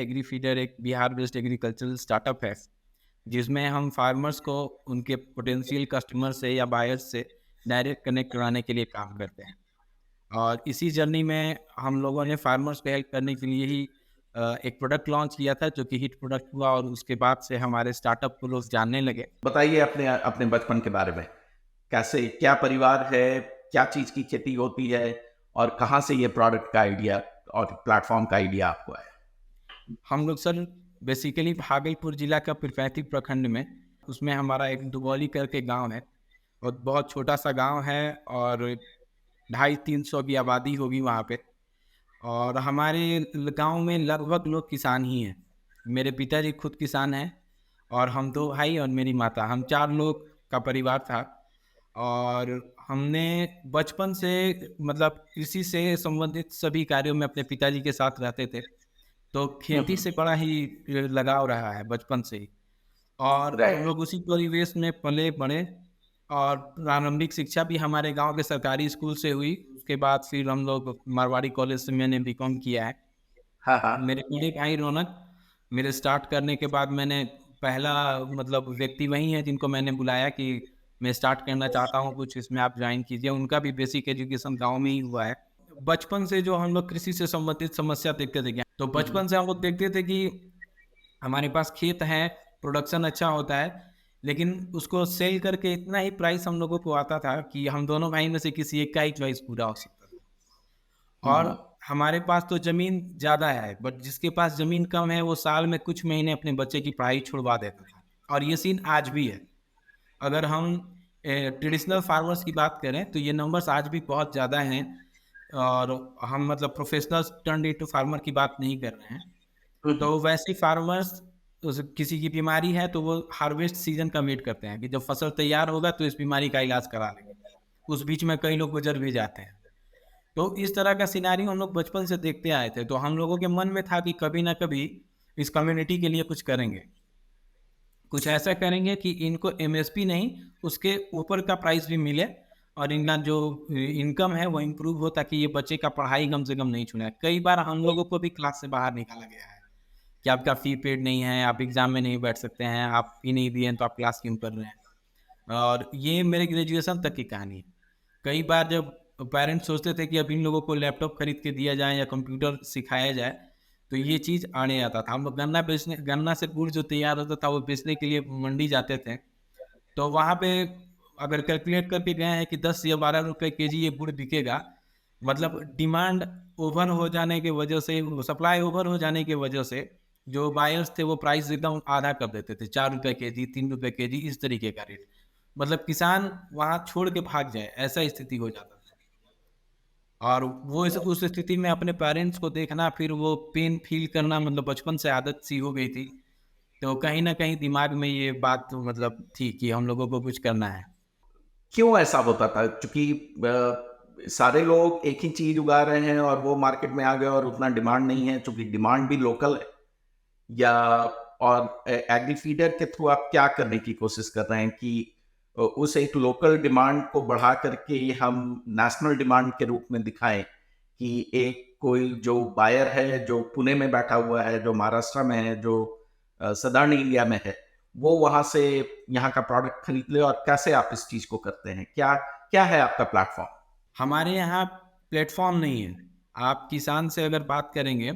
Agree feeder एक Bihar based agricultural startup है, जिसमें हम फार्मर्स को उनके पोटेंशियल कस्टमर से या बायर्स से डायरेक्ट कनेक्ट कराने के लिए काम करते हैं। और इसी जर्नी में हम लोगों ने फार्मर्स को हेल्प करने के लिए ही एक प्रोडक्ट लॉन्च किया था, जो कि हिट प्रोडक्ट हुआ और उसके बाद से हमारे स्टार्टअप को लोग जानने लगे। बताइए अपने अपने बचपन के बारे में। कैसे, क्या परिवार है, क्या चीज़ की खेती होती है और कहाँ से ये प्रोडक्ट का आइडिया और प्लेटफ़ॉर्म का आइडिया आपको आया? हम लोग सर बेसिकली भागलपुर जिला का पिरपैंती प्रखंड में, उसमें हमारा एक दुगौली करके गांव है और बहुत छोटा सा गांव है और 250-300 की आबादी होगी वहाँ पे। और हमारे गांव में लगभग लोग किसान ही हैं। मेरे पिताजी खुद किसान हैं और हम 2 भाई और मेरी माता, हम 4 लोग का परिवार था। और हमने बचपन से मतलब कृषि से संबंधित सभी कार्यों में अपने पिताजी के साथ रहते थे। तो हुँ, खेती हुँ। से बड़ा ही लगाव रहा है बचपन से ही। और हम राइट। लोग उसी परिवेश में पले-बड़े और प्रारंभिक शिक्षा भी हमारे गाँव के सरकारी स्कूल से हुई। उसके बाद फिर हम लोग मारवाड़ी कॉलेज से मैंने बीकॉम किया है। हाँ, हाँ। मेरे बड़े भाई रौनक, मेरे स्टार्ट करने के बाद मैंने पहला मतलब व्यक्ति वही है जिनको मैंने बुलाया कि मैं स्टार्ट करना चाहता हूँ कुछ, इसमें आप जॉइन कीजिए। उनका भी बेसिक एजुकेशन गाँव में ही हुआ है। बचपन से जो हम लोग कृषि से संबंधित समस्या देखते थे क्या, तो हुँ, हुँ। बचपन से हम लोग देखते थे कि हमारे पास खेत है, प्रोडक्शन अच्छा होता है, लेकिन उसको सेल करके इतना ही प्राइस हम लोगों को आता था कि हम दोनों भाई में से किसी एक का ही चॉइस पूरा हो सकता था। हुँ, और हुँ। हमारे पास तो ज़मीन ज़्यादा है, बट जिसके पास ज़मीन कम है, वो साल में कुछ महीने अपने बच्चे की पढ़ाई छुड़वा देता था। और ये सीन आज भी है। अगर हम ट्रेडिशनल फार्मर्स की बात करें, तो ये नंबर्स आज भी बहुत ज़्यादा हैं। और हम मतलब प्रोफेशनल्स टर्न्ड इंटू फार्मर की बात नहीं कर रहे हैं। हुँ, हुँ। तो वैसे फार्मर्स, उस किसी की बीमारी है तो वो हार्वेस्ट सीजन का वेट करते हैं कि जब फसल तैयार होगा तो इस बीमारी का इलाज करा लेंगे। उस बीच में कई लोग गुजर भी जाते हैं। तो इस तरह का सिनेरियो हम लोग बचपन से देखते आए थे। तो हम लोगों के मन में था कि कभी ना कभी इस कम्युनिटी के लिए कुछ करेंगे। कुछ ऐसा करेंगे कि इनको एमएसपी नहीं, उसके ऊपर का प्राइस भी मिले और इनका जो इनकम है वो इम्प्रूव हो, ताकि ये बच्चे का पढ़ाई कम से कम नहीं छूटे। कई बार हम लोगों को भी क्लास से बाहर निकाला गया है कि आपका फ़ी पेड नहीं है, आप एग्ज़ाम में नहीं बैठ सकते हैं, आप फ़ी नहीं दिए हैं तो आप क्लास क्यों कर रहे हैं? और ये मेरे ग्रेजुएशन तक की कहानी है। कई बार जब पेरेंट्स सोचते थे कि अब इन लोगों को लैपटॉप खरीद के दिया जाए या कंप्यूटर सिखाया जाए, तो ये चीज़ आड़े आता था। हम लोग गन्ना से गुड़ जो तैयार होता था वो बेचने के लिए मंडी जाते थे। तो वहाँ पे अगर कैलकुलेट करके गए हैं कि 10 या 12 रुपए केजी ये गुड़ बिकेगा, मतलब डिमांड ओवर हो जाने की वजह से, सप्लाई ओवर हो जाने की वजह से जो बायर्स थे वो प्राइस एकदम आधा कर देते थे, 4 रुपए केजी, 3 रुपए केजी, इस तरीके का रेट। मतलब किसान वहाँ छोड़ के भाग जाए, ऐसा स्थिति हो जाता था। और वो इस उस स्थिति में अपने पेरेंट्स को देखना, फिर वो पेन फ़ील करना, मतलब बचपन से आदत सी हो गई थी। तो कहीं न कहीं दिमाग में ये बात तो मतलब थी कि हम लोगों को कुछ करना है। क्यों ऐसा होता था? चूँकि सारे लोग एक ही चीज़ उगा रहे हैं और वो मार्केट में आ गए और उतना डिमांड नहीं है, चूँकि डिमांड भी लोकल है। या और एग्री फीडर के थ्रू आप क्या करने की कोशिश कर रहे हैं कि उस एक लोकल डिमांड को बढ़ा करके हम नेशनल डिमांड के रूप में दिखाएं कि एक कोई जो बायर है जो पुणे में बैठा हुआ है, जो महाराष्ट्र में है, जो सदर्न इंडिया में है, वो वहां से यहाँ का प्रोडक्ट खरीद ले। और कैसे आप इस चीज को करते हैं? क्या क्या है आपका प्लेटफॉर्म? हमारे यहाँ प्लेटफ़ॉर्म नहीं है। आप किसान से अगर बात करेंगे,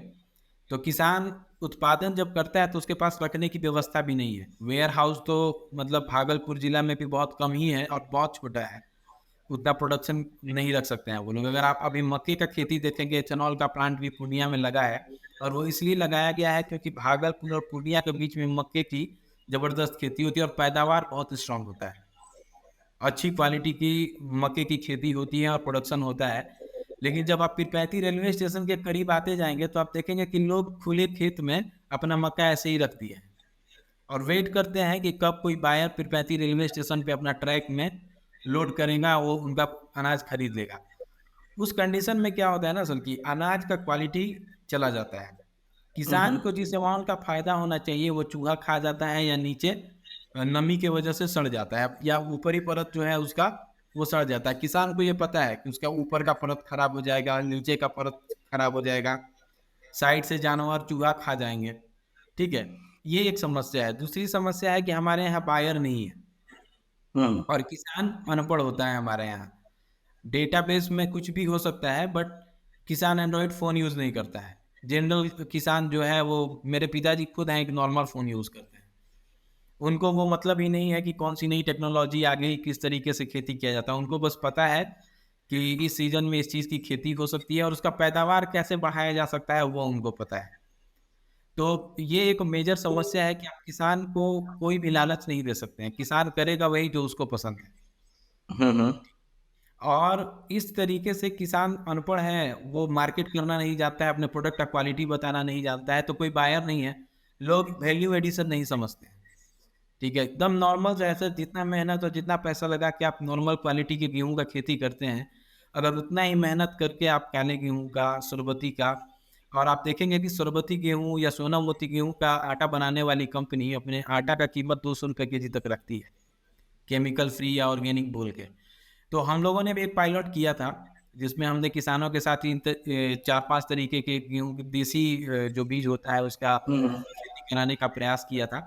तो किसान उत्पादन जब करता है तो उसके पास रखने की व्यवस्था भी नहीं है। वेयरहाउस तो मतलब भागलपुर ज़िला में भी बहुत कम ही है और बहुत छोटा है। उतना प्रोडक्शन नहीं रख सकते हैं वो लोग। अगर आप अभी मक्के का खेती देखेंगे, एथेनॉल का प्लांट भी पूर्णिया में लगा है और वो इसलिए लगाया गया है क्योंकि भागलपुर और पूर्णिया के बीच में मक्के की ज़बरदस्त खेती होती है और पैदावार बहुत स्ट्रॉन्ग होता है। अच्छी क्वालिटी की मक्के की खेती होती है और प्रोडक्शन होता है। लेकिन जब आप पीरपैंती रेलवे स्टेशन के करीब आते जाएँगे तो आप देखेंगे कि लोग खुले खेत में अपना मक्का ऐसे ही रख दिए हैं और वेट करते हैं कि कब कोई बायर पीरपैंती रेलवे स्टेशन पे अपना ट्रैक में लोड करेगा, वो उनका अनाज खरीद लेगा। उस कंडीशन में क्या होता है ना असल की अनाज का क्वालिटी चला जाता है। किसान को जिस अमाउंट का फ़ायदा होना चाहिए वो चूहा खा जाता है या नीचे नमी की वजह से सड़ जाता है या ऊपरी परत जो है उसका वो सड़ जाता है। किसान को ये पता है कि उसका ऊपर का परत खराब हो जाएगा, नीचे का परत खराब हो जाएगा। साइड से जानवर चूहा खा जाएंगे, ठीक है। ये एक समस्या है। दूसरी समस्या है कि हमारे यहाँ बायर नहीं है हम्म। और किसान अनपढ़ होता है हमारे यहाँ। डेटाबेस में कुछ भी हो सकता है, बट किसान एंड्रॉयड फ़ोन यूज़ नहीं करता है। जनरल किसान जो है वो, मेरे पिताजी खुद हैं, एक नॉर्मल फ़ोन यूज़ करते हैं। उनको वो मतलब ही नहीं है कि कौन सी नई टेक्नोलॉजी आ गई, किस तरीके से खेती किया जाता है। उनको बस पता है कि इस सीज़न में इस चीज़ की खेती हो सकती है और उसका पैदावार कैसे बढ़ाया जा सकता है, वो उनको पता है। तो ये एक मेजर समस्या है कि आप किसान को कोई भी लालच नहीं दे सकते हैं। किसान करेगा वही जो उसको पसंद है। हम्म। और इस तरीके से किसान अनपढ़ है, वो मार्केट करना नहीं जानता है, अपने प्रोडक्ट का क्वालिटी बताना नहीं जानता है, तो कोई बायर नहीं है। लोग वैल्यू एडिशन नहीं समझते हैं, ठीक है। एकदम नॉर्मल जैसे जितना मेहनत और जितना पैसा लगा के आप नॉर्मल क्वालिटी के गेहूं का खेती करते हैं, अगर उतना ही मेहनत करके आप काले गेहूं का, सुरबती का, और आप देखेंगे कि सुरबती गेहूं या सोनामती गेहूं का आटा बनाने वाली कंपनी अपने आटा का कीमत 200 रुपये के जी तक रखती है, केमिकल फ्री या ऑर्गेनिक बोल के। तो हम लोगों ने भी एक पायलट किया था, जिसमें हमने किसानों के साथ ही 4-5 तरीके के गेहूँ देसी जो बीज होता है उसका हम्म। खेती कराने का प्रयास किया था।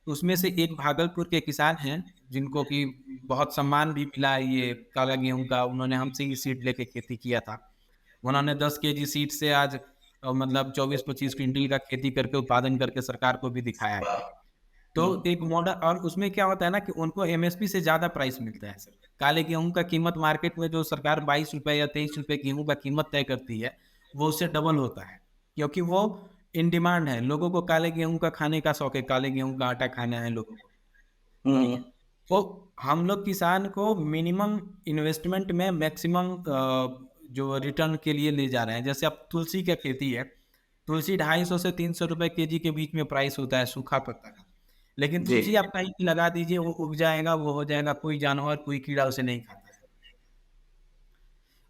उसमें से एक भागलपुर के किसान हैं, जिनको कि बहुत सम्मान भी मिला है ये काला गेहूँ का। उन्होंने हमसे ही सीड लेके खेती किया था। उन्होंने 10 केजी सीड से आज मतलब 24-25 क्विंटल का खेती करके उत्पादन करके सरकार को भी दिखाया है। तो हम्म। एक मॉडल, और उसमें क्या होता है ना कि उनको एमएसपी से ज़्यादा प्राइस मिलता है सर। काले गेहूँ का कीमत मार्केट में जो सरकार 22 रुपये या 23 रुपये गेहूँ का कीमत तय करती है, वो उससे डबल होता है, क्योंकि वो इन डिमांड है। लोगों को काले गेहूँ का खाने का शौक है, काले गेहूँ का आटा खाना है लोगों को, ठीक है। तो हम लोग किसान को मिनिमम इन्वेस्टमेंट में मैक्सिमम जो रिटर्न के लिए ले जा रहे हैं। जैसे अब तुलसी का खेती है, तुलसी 250 से 300 रुपये केजी के बीच में प्राइस होता है सूखा पत्ता का। लेकिन जी। तुलसी आप कहीं भी लगा दीजिए, वो उग जाएगा, वो हो जाएगा, कोई जानवर कोई कीड़ा उसे नहीं खाता है।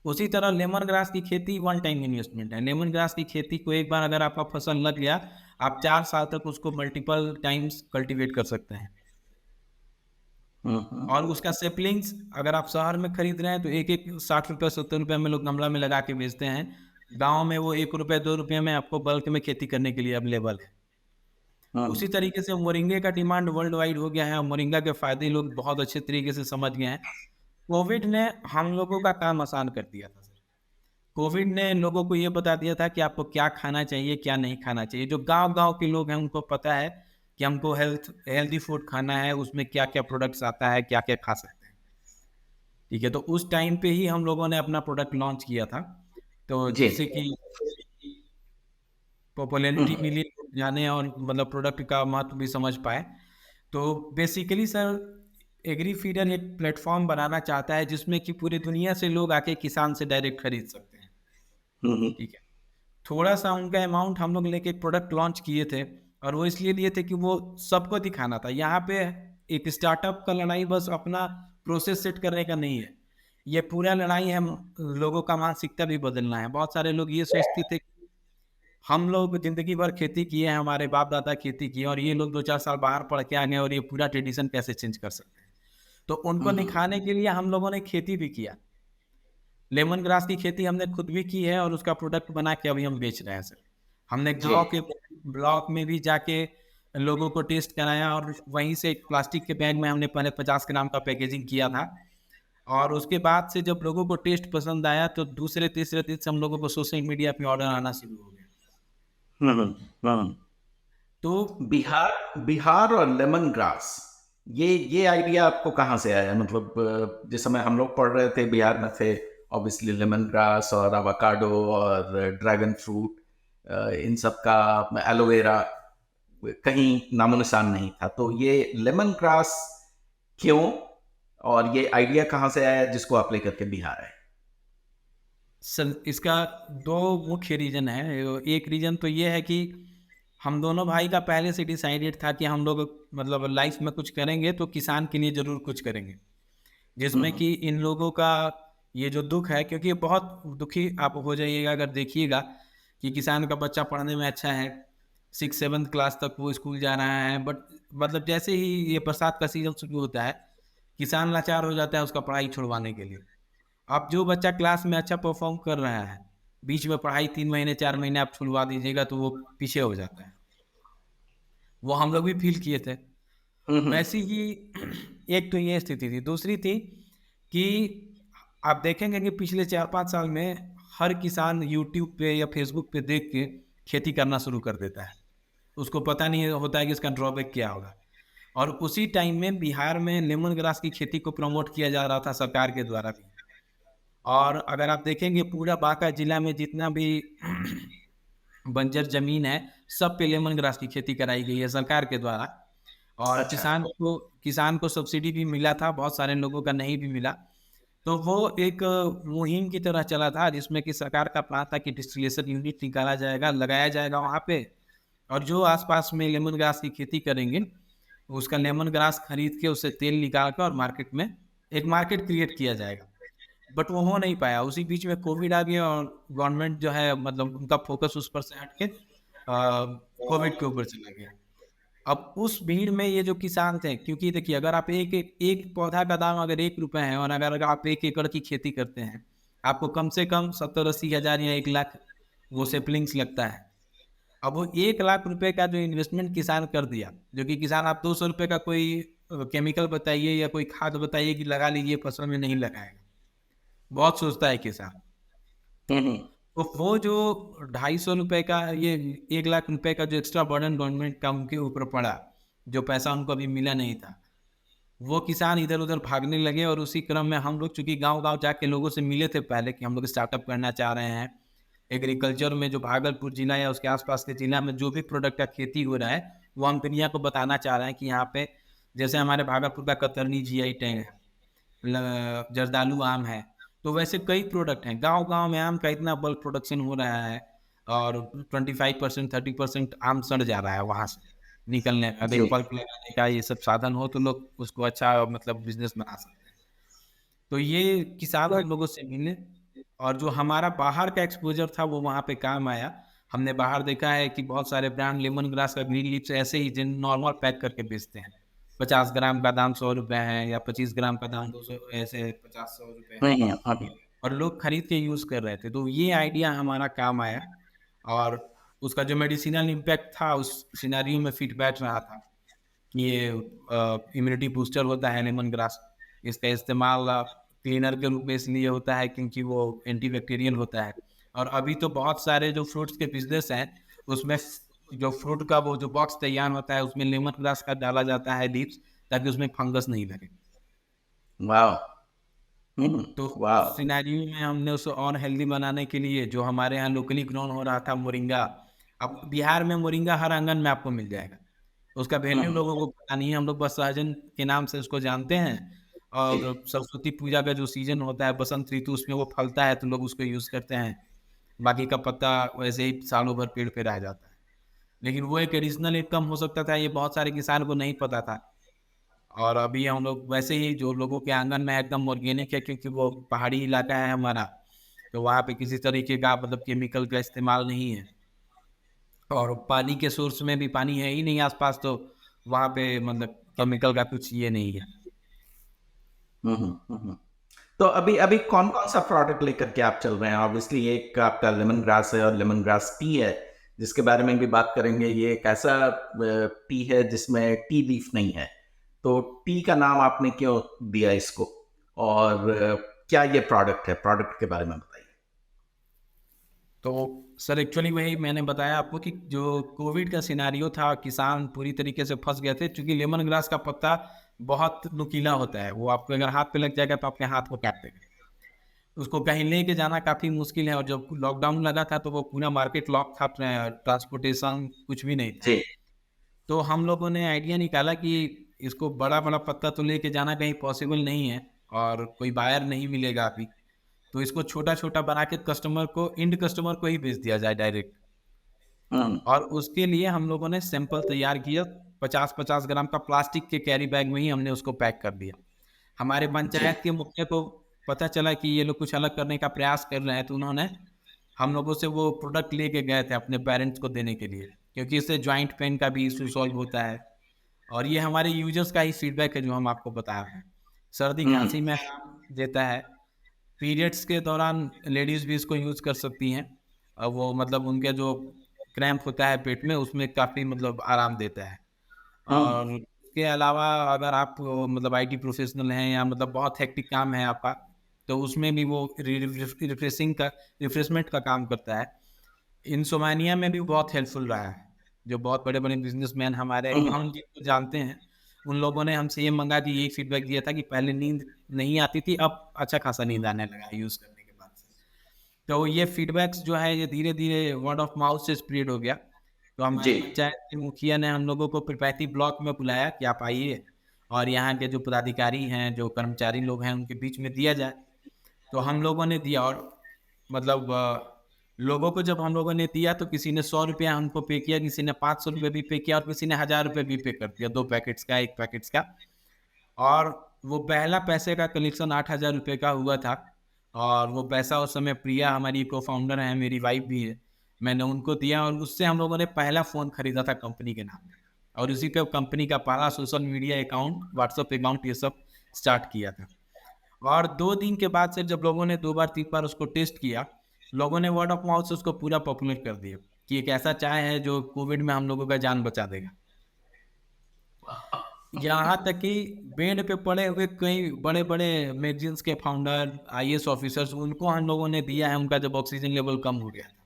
उसी तरह लेमन ग्रास की खेती वन टाइम इन्वेस्टमेंट है। लेमन ग्रास की खेती को एक बार अगर आपका फसल लग गया, आप 4 साल तक उसको मल्टीपल टाइम्स कल्टीवेट कर सकते हैं। हम्म। और उसका सेपलिंग्स अगर आप शहर में खरीद रहे हैं तो एक एक 60 रुपये 70 रुपये में लोग गमला में लगा के बेचते हैं। गांव में वो 1 रुपये 2 रुपये में आपको बल्क में खेती करने के लिए अवेलेबल है। उसी तरीके से मोरिंगे का डिमांड वर्ल्ड वाइड हो गया है और मोरिंगा के फायदे लोग बहुत अच्छे तरीके से समझ गए हैं। कोविड ने हम लोगों का काम आसान कर दिया था सर। कोविड ने लोगों को ये बता दिया था कि आपको क्या खाना चाहिए, क्या नहीं खाना चाहिए। जो गांव-गांव के लोग हैं उनको पता है कि हमको हेल्दी फूड खाना है, उसमें क्या-क्या प्रोडक्ट्स आता है, क्या-क्या खा सकते हैं। ठीक है, तो उस टाइम पे ही हम लोगों ने अपना प्रोडक्ट लॉन्च किया था। तो जी। जिससे कि पॉपुलैरिटी हम्म। मिली, जाने और मतलब प्रोडक्ट का महत्व भी समझ पाए। तो बेसिकली सर, एग्री फीडर एक प्लेटफॉर्म बनाना चाहता है जिसमें कि पूरी दुनिया से लोग आके किसान से डायरेक्ट खरीद सकते हैं, हम्म। ठीक है। थोड़ा सा उनका अमाउंट हम लोग लेके एक प्रोडक्ट लॉन्च किए थे, और वो इसलिए लिए थे कि वो सबको दिखाना था। यहाँ पे एक स्टार्टअप का लड़ाई बस अपना प्रोसेस सेट करने का नहीं है, ये पूरा लड़ाई है लोगों का मानसिकता भी बदलना है। बहुत सारे लोग ये सोचते थे कि हम लोग जिंदगी भर खेती किए हैं, हमारे बाप दादा खेती किए, और ये लोग 2-4 साल बाहर पढ़ के आ गए और ये पूरा ट्रेडिशन कैसे चेंज कर सकते हैं। तो उनको दिखाने के लिए हम लोगों ने खेती भी किया। लेमन ग्रास की खेती हमने खुद भी की है और उसका प्रोडक्ट बना के अभी हम बेच रहे हैं सर। हमने जी। गांव के ब्लॉक में भी जाके लोगों को टेस्ट कराया, और वहीं से एक प्लास्टिक के बैग में हमने पहले 50 ग्राम का पैकेजिंग किया था। और उसके बाद से जब लोगों को टेस्ट पसंद आया तो दूसरे तीसरे दिन से हम लोगों को सोशल मीडिया पे ऑर्डर आना शुरू हो गया। हम्म। हम्म। तो बिहार बिहार और लेमन ग्रास, ये आइडिया आपको कहाँ से आया? मतलब जिस समय हम लोग पढ़ रहे थे बिहार में थे, ऑब्वियसली लेमन ग्रास और एवोकाडो और ड्रैगन फ्रूट, इन सब का, एलोवेरा, कहीं नामो निशान नहीं था। तो ये लेमन ग्रास क्यों, और ये आइडिया कहाँ से आया जिसको आप लेकर के बिहार आए? सर, इसका दो मुख्य रीज़न है। एक रीज़न तो ये है कि हम दोनों भाई का पहले से डिसाइडेड था कि हम लोग मतलब लाइफ में कुछ करेंगे तो किसान के लिए ज़रूर कुछ करेंगे। जिसमें हम्म। कि इन लोगों का ये जो दुःख है, क्योंकि ये बहुत दुखी आप हो जाइएगा अगर देखिएगा कि किसान का बच्चा पढ़ने में अच्छा है, 6-7 क्लास तक वो स्कूल जा रहा है, बट मतलब जैसे ही ये बरसात का सीज़न शुरू होता है, किसान लाचार हो जाता है उसका पढ़ाई छुड़वाने के लिए। अब जो बच्चा क्लास में अच्छा परफॉर्म कर रहा है, बीच में पढ़ाई 3 महीने 4 महीने आप छुड़वा दीजिएगा तो वो पीछे हो जाता है। वो हम लोग भी फ़ील किए थे। हम्म। वैसी ही एक तो ये स्थिति थी। दूसरी थी कि आप देखेंगे कि पिछले 4-5 साल में हर किसान यूट्यूब पे या फ़ेसबुक पे देख के खेती करना शुरू कर देता है। उसको पता नहीं होता है कि इसका ड्रॉबैक क्या होगा। और उसी टाइम में बिहार में लेमन ग्रास की खेती को प्रमोट किया जा रहा था सरकार के द्वारा भी। और अगर आप देखेंगे पूरा बांका जिला में जितना भी बंजर ज़मीन है, सब पे लेमन ग्रास की खेती कराई गई है सरकार के द्वारा। और अच्छा। किसान को सब्सिडी भी मिला था, बहुत सारे लोगों का नहीं भी मिला। तो वो एक मुहिम की तरह चला था जिसमें कि सरकार का प्लान था कि डिस्टिलेशन यूनिट निकाला जाएगा, लगाया जाएगा वहाँ पे, और जो आस-पास में लेमन ग्रास की खेती करेंगे, उसका लेमन ग्रास खरीद के उससे तेल निकाल के और मार्केट में एक मार्केट क्रिएट किया जाएगा। बट वो हो नहीं पाया। उसी बीच में कोविड आ गया और गवर्नमेंट जो है मतलब उनका फ़ोकस उस पर से हट के कोविड के ऊपर चला गया। अब उस भीड़ में ये जो किसान थे, क्योंकि देखिए अगर आप एक पौधा का दाम अगर ₹1 है और अगर आप 1 एकड़ की खेती करते हैं, आपको कम से कम 70-80 हज़ार या 1 लाख वो सैपलिंग्स लगता है। अब वो ₹1,00,000 का जो इन्वेस्टमेंट किसान कर दिया, जो कि किसान आप ₹200 का कोई केमिकल बताइए या कोई खाद बताइए कि लगा लीजिए फसल में, नहीं लगाएगा। बहुत सोचता है किसान। हम्म। तो वो जो ₹250 का ये ₹1,00,000 का जो एक्स्ट्रा बर्डन गवर्नमेंट का उनके ऊपर पड़ा, जो पैसा उनको अभी मिला नहीं था, वो किसान इधर-उधर भागने लगे। और उसी क्रम में हम लोग चूँकि गाँव-गाँव जाके लोगों से मिले थे पहले कि हम लोग स्टार्टअप करना चाह रहे हैं। एग्रीकल्चर में जो भागलपुर जिला या उसके आस-पास के जिला में जो भी प्रोडक्ट का खेती हो रहा है, वो हम दुनिया को बताना चाह रहे हैं कि यहाँ पे जैसे हमारे भागलपुर का कतरनी जीआई टैग है, जर्दालू आम है। तो वैसे कई प्रोडक्ट हैं। गाँव-गाँव में आम का इतना बल्क प्रोडक्शन हो रहा है और 25% 30% आम सड़ जा रहा है वहाँ से निकलने में। अगर जी। पल्प लगाने का ये सब साधन हो तो लोग उसको अच्छा मतलब बिज़नेस बना सकते हैं। तो ये किसान हम लोगों से मिले और जो हमारा बाहर का एक्सपोज़र था वो वहाँ पे काम आया। हमने बाहर देखा है कि बहुत सारे ब्रांड लेमन ग्रास का ग्रीन लीफ से ऐसे ही जिन नॉर्मल पैक करके बेचते हैं। 50 ग्राम का दाम ₹100 है या 25 ग्राम का दाम 200, ऐसे 50-100 रुपए है। नहीं है अभी। और लोग खरीद के यूज़ कर रहे थे। तो ये आइडिया हमारा काम आया और उसका जो मेडिसिनल इम्पैक्ट था उस सिनेरियो में फिट बैठ रहा था। ये इम्यूनिटी बूस्टर होता है लेमन ग्रास। इसका इस्तेमाल क्लीनर के रूप में इसलिए होता है क्योंकि वो एंटीबैक्टीरियल होता है। और अभी तो बहुत सारे जो फ्रूट्स के बिज़नेस हैं, उसमें जो फ्रूट का वो जो बॉक्स तैयार होता है, उसमें लेमन ग्रास का डाला जाता है लीव्स, ताकि उसमें फंगस नहीं लगे। वाह। हम्म। तो वाह। उस सिनेरियो में हमने उसे और हेल्दी बनाने के लिए जो हमारे यहाँ लोकली ग्रोन हो रहा था मोरिंगा, अब बिहार में मोरिंगा हर आंगन में आपको मिल जाएगा। उसका वैल्यू हम्म। लोगों को पता नहीं है, हम लोग बस सहजन के नाम से उसको जानते हैं। जी। और सरस्वती पूजा का जो सीजन होता है बसंत ऋतु, उसमें वो फलता है तो लोग उसको यूज़ करते हैं। बाकी का पत्ता वैसे ही सालों भर पेड़ पे रह जाता है। लेकिन वो एक एडिशनल इनकम हो सकता था, ये बहुत सारे किसान को नहीं पता था। और अभी हम लोग वैसे ही जो लोगों के आंगन में एकदम ऑर्गेनिक है, क्योंकि वो पहाड़ी इलाका है हमारा, तो वहाँ पे किसी तरीके का मतलब केमिकल का इस्तेमाल नहीं है। और पानी के सोर्स में भी पानी है ही नहीं आसपास, तो वहाँ पे मतलब केमिकल का कुछ ये नहीं है। हम्म। तो अभी अभी कौन कौन सा प्रोडक्ट लेकर के आप चल रहे हैं? ऑब्वियसली एक आपका लेमन ग्रास है और लेमन ग्रास टी है, जिसके बारे में भी बात करेंगे। ये एक ऐसा टी है जिसमें टी लीफ नहीं है, तो टी का नाम आपने क्यों दिया इसको? और क्या ये प्रोडक्ट है? प्रोडक्ट के बारे में बताइए। तो सर एक्चुअली वही मैंने बताया आपको कि जो कोविड का सिनेरियो था, किसान पूरी तरीके से फँस गए थे, क्योंकि लेमन ग्रास का पत्ता बहुत नुकीला होता है। वो आपको अगर हाथ पे लग जाएगा तो आपके हाथ को काट देगा। उसको कहीं लेके जाना काफ़ी मुश्किल है, और जब लॉकडाउन लगा था तो वो पूरा मार्केट लॉक था, ट्रांसपोर्टेशन कुछ भी नहीं था। जी। तो हम लोगों ने आइडिया निकाला कि इसको बड़ा-बड़ा पत्ता तो लेके जाना कहीं पॉसिबल नहीं है और कोई बायर नहीं मिलेगा अभी। तो इसको छोटा-छोटा बना के कस्टमर को, एंड कस्टमर को ही बेच दिया जाए डायरेक्ट। हम्म। और उसके लिए हम लोगों ने सैंपल तैयार किया। 50-50 ग्राम का प्लास्टिक के कैरी बैग में ही हमने उसको पैक कर दिया। हमारे जी। पंचायत के मुखिया को पता चला कि ये लोग कुछ अलग करने का प्रयास कर रहे हैं, तो उन्होंने हम लोगों से वो प्रोडक्ट लेके गए थे अपने पेरेंट्स को देने के लिए, क्योंकि इससे जॉइंट पेन का भी इशू सॉल्व होता है। और ये हमारे यूजर्स का ही फीडबैक है जो हम आपको बता रहे हैं। सर्दी हम्म। खांसी में आराम देता है, पीरियड्स के दौरान लेडीज़ भी इसको यूज़ कर सकती हैं। वो मतलब उनके जो क्रैम्प होता है पेट में, उसमें काफ़ी मतलब आराम देता है। हम्म। और इसके अलावा अगर आप मतलब आईटी प्रोफेशनल हैं या मतलब बहुत हेक्टिक काम है आपका, तो उसमें भी वो रिफ्रेशमेंट का काम करता है। इंसोमानिया में भी बहुत हेल्पफुल रहा है। जो बहुत बड़े-बड़े बिज़नेसमैन हमारे हम्म। हम जिनको जानते हैं, उन लोगों ने हमसे ये मँगा के यही फीडबैक दिया था कि पहले नींद नहीं आती थी, अब अच्छा खासा नींद आने लगा है यूज़ करने के बाद से। तो ये फीडबैक्स जो है ये धीरे-धीरे वर्ड ऑफ माउथ से स्प्रेड हो गया। तो हमारे जी। पंचायत के मुखिया ने हम लोगों को पिरपैती ब्लॉक में बुलाया कि आप आइए और यहाँ के जो पदाधिकारी हैं, जो कर्मचारी लोग हैं, उनके बीच में दिया जाए। तो हम लोगों ने दिया और मतलब लोगों को जब हम लोगों ने दिया तो किसी ने ₹100 हमको पे किया, किसी ने ₹500 भी पे किया और किसी ने ₹1000 भी पे कर दिया 2 पैकेट्स का, 1 पैकेट्स का। और वो पहला पैसे का कलेक्शन ₹8000 का हुआ था और वो पैसा उस समय प्रिया हमारी को-फाउंडर हैं, मेरी वाइफ़ भी है। मैंने उनको दिया और उससे हम लोगों ने पहला फ़ोन खरीदा था कंपनी के नाम पे और उसी पे कंपनी का पहला social media account, WhatsApp account ये सब स्टार्ट किया था। और 2 दिन के बाद से जब लोगों ने 2 बार 3 बार उसको टेस्ट किया, लोगों ने वर्ड ऑफ माउथ से उसको पूरा पॉपुलर कर दिया कि एक ऐसा चाय है जो कोविड में हम लोगों का जान बचा देगा। यहाँ तक कि बेड पे पड़े हुए कई बड़े-बड़े मैगज़ीन्स के फाउंडर, आईएएस ऑफ़िसर्स उनको हम लोगों ने दिया है उनका जब ऑक्सीजन लेवल कम हो गया था।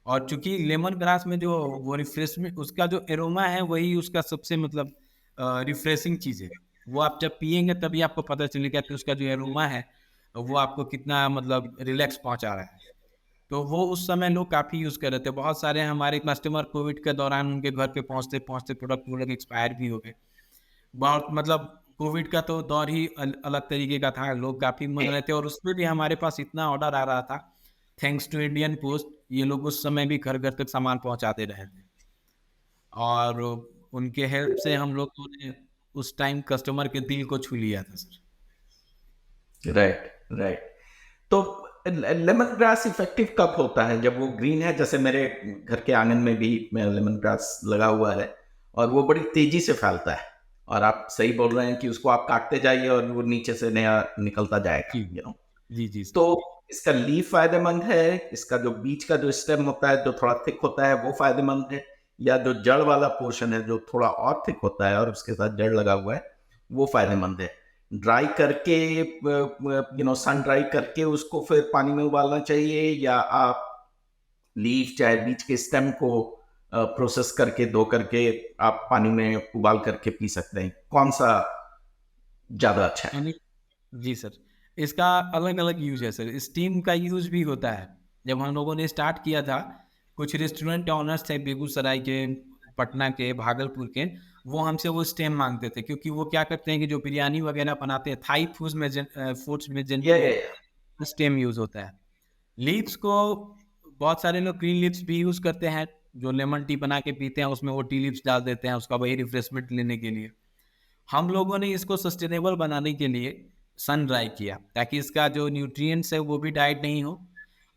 और चूँकि लेमन ग्रास में जो वो रिफ्रेशमेंट उसका जो एरोमा है वही उसका सबसे मतलब रिफ्रेशिंग चीज़ है। वो आप जब पिएँगे तभी आपको पता चलेगा कि उसका जो एरोमा है, वो आपको कितना मतलब रिलैक्स पहुँचा रहा है। तो वो उस समय लोग काफ़ी यूज़ कर रहे थे। बहुत सारे हमारे कस्टमर कोविड के दौरान उनके घर पे पहुँचते-पहुँचते प्रोडक्ट एक्सपायर भी हो गए। बहुत मतलब कोविड का तो दौर ही अलग तरीके का था। लोग काफ़ी जी। मंगा रहे थे और उसमें भी हमारे पास इतना ऑर्डर आ रहा था, थैंक्स टू इंडियन पोस्ट ये लोग उस समय भी घर-घर तक सामान पहुँचाते रहे थे। और उनके हेल्प से हम लोगों ने उस टाइम कस्टमर के दिल को छू लिया था सर। Right, right. तो लेमन ग्रास इफेक्टिव कब होता है? जब वो ग्रीन है, जैसे मेरे घर के आंगन में भी लेमन ग्रास लगा हुआ है और वो बड़ी तेजी से फैलता है और आप सही बोल रहे हैं कि उसको आप काटते जाइए और वो नीचे से नया निकलता जी। जाएगा, जी, जी तो सर। इसका लीफ फायदेमंद है, इसका जो बीच का जो स्टेम होता है जो थोड़ा थिक होता है वो फायदेमंद है, या जो जड़ वाला पोर्शन है जो थोड़ा और थिक होता है और उसके साथ जड़ लगा हुआ है वो फायदेमंद है? ड्राई करके, सन ड्राई करके उसको फिर पानी में उबालना चाहिए, या आप लीफ चाहे बीच के स्टेम को प्रोसेस करके धो करके आप पानी में उबाल करके पी सकते हैं? कौन सा ज्यादा अच्छा है? यानी जी सर, इसका अलग-अलग यूज़ है सर। स्टीम का यूज़ भी होता है। जब हम लोगों ने स्टार्ट किया था, कुछ रेस्टोरेंट ओनर्स थे बेगूसराय के, पटना के, भागलपुर के, वो हमसे वो स्टेम माँगते थे क्योंकि वो क्या करते हैं कि जो बिरयानी वगैरह बनाते हैं, थाई फूड्स में ये जनरली स्टेम यूज़ होता है। लीव्स को बहुत सारे लोग ग्रीन लीव्स भी यूज़ करते हैं, जो लेमन टी बना के पीते हैं, उसमें वो टी लीव्स डाल देते हैं, उसका वही रिफ्रेशमेंट लेने के लिए। हम लोगों ने इसको सस्टेनेबल बनाने के लिए सन ड्राई किया ताकि इसका जो न्यूट्रिएंट्स है वो भी डाइट नहीं हो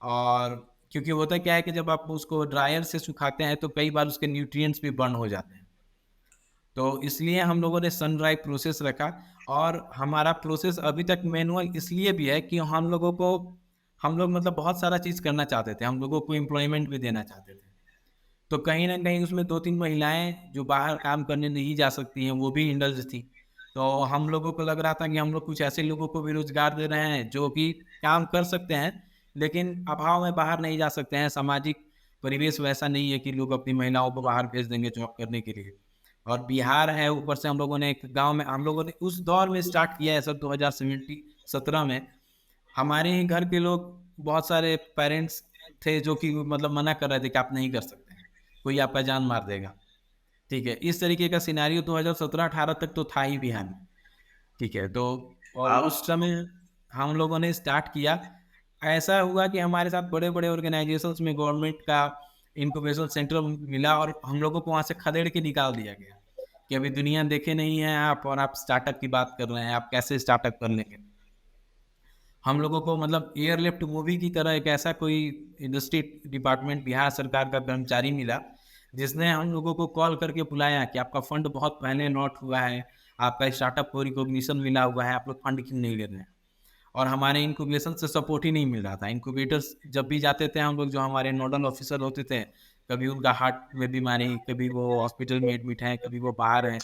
और क्योंकि होता क्या है कि जब आप उसको ड्रायर से सुखाते हैं तो कई बार उसके न्यूट्रिएंट्स भी बर्न हो जाते हैं। तो इसलिए हम लोगों ने सन ड्राई प्रोसेस रखा और हमारा प्रोसेस अभी तक मैनुअल इसलिए भी है कि हम लोग मतलब बहुत सारा चीज़ करना चाहते थे, हम लोगों को एम्प्लॉयमेंट भी देना चाहते थे। तो कहीं न कहीं उसमें 2-3 महिलाएँ जो बाहर काम करने नहीं जा सकती हैं, वो भी इंडल्ज थी। तो हम लोगों को लग रहा था कि हम लोग कुछ ऐसे लोगों को भी रोज़गार दे रहे हैं, जो कि काम कर सकते हैं, लेकिन अभाव में बाहर नहीं जा सकते हैं। सामाजिक परिवेश वैसा नहीं है कि लोग अपनी महिलाओं को बाहर भेज देंगे जॉब करने के लिए। और बिहार है, ऊपर से हम लोगों ने एक गाँव में हम लोगों ने उस दौर में स्टार्ट किया है सर 2017 में। हमारे ही घर के लोग बहुत सारे पेरेंट्स थे जो कि मतलब मना कर रहे थे कि आप नहीं कर सकते हैं, कोई आपका जान मार देगा, ठीक है? इस तरीके का सिनेरियो 2017-18 तक तो था ही बिहार में, ठीक है? तो और आप उस समय हम लोगों ने स्टार्ट किया, ऐसा हुआ कि हमारे साथ बड़े-बड़े ऑर्गेनाइज़ेशंस में गवर्नमेंट का इन्क्यूबेशन सेंटर मिला और हम लोगों को वहाँ से खदेड़ के निकाल दिया गया, कि अभी दुनिया देखे नहीं हैं आप और आप स्टार्टअप की बात कर रहे हैं, आप कैसे स्टार्टअप कर लेंगे? हम लोगों को मतलब एयरलिफ्ट मूवी की तरह एक ऐसा कोई इंडस्ट्री डिपार्टमेंट बिहार सरकार का कर्मचारी मिला, जिसने हम लोगों को कॉल करके बुलाया कि आपका फंड बहुत पहले अलॉट हुआ है, आपका स्टार्टअप को रिकॉग्निशन मिला हुआ है, आप लोग फंड क्यों नहीं ले रहे हैं? और हमारे इंक्यूबेशन से सपोर्ट ही नहीं मिल रहा था। इंक्यूबेटर्स जब भी जाते थे हम लोग, जो हमारे नोडल ऑफिसर होते थे, कभी उनका हार्ट में बीमारी, कभी वो हॉस्पिटल में एडमिट हैं, कभी वो बाहर हैं,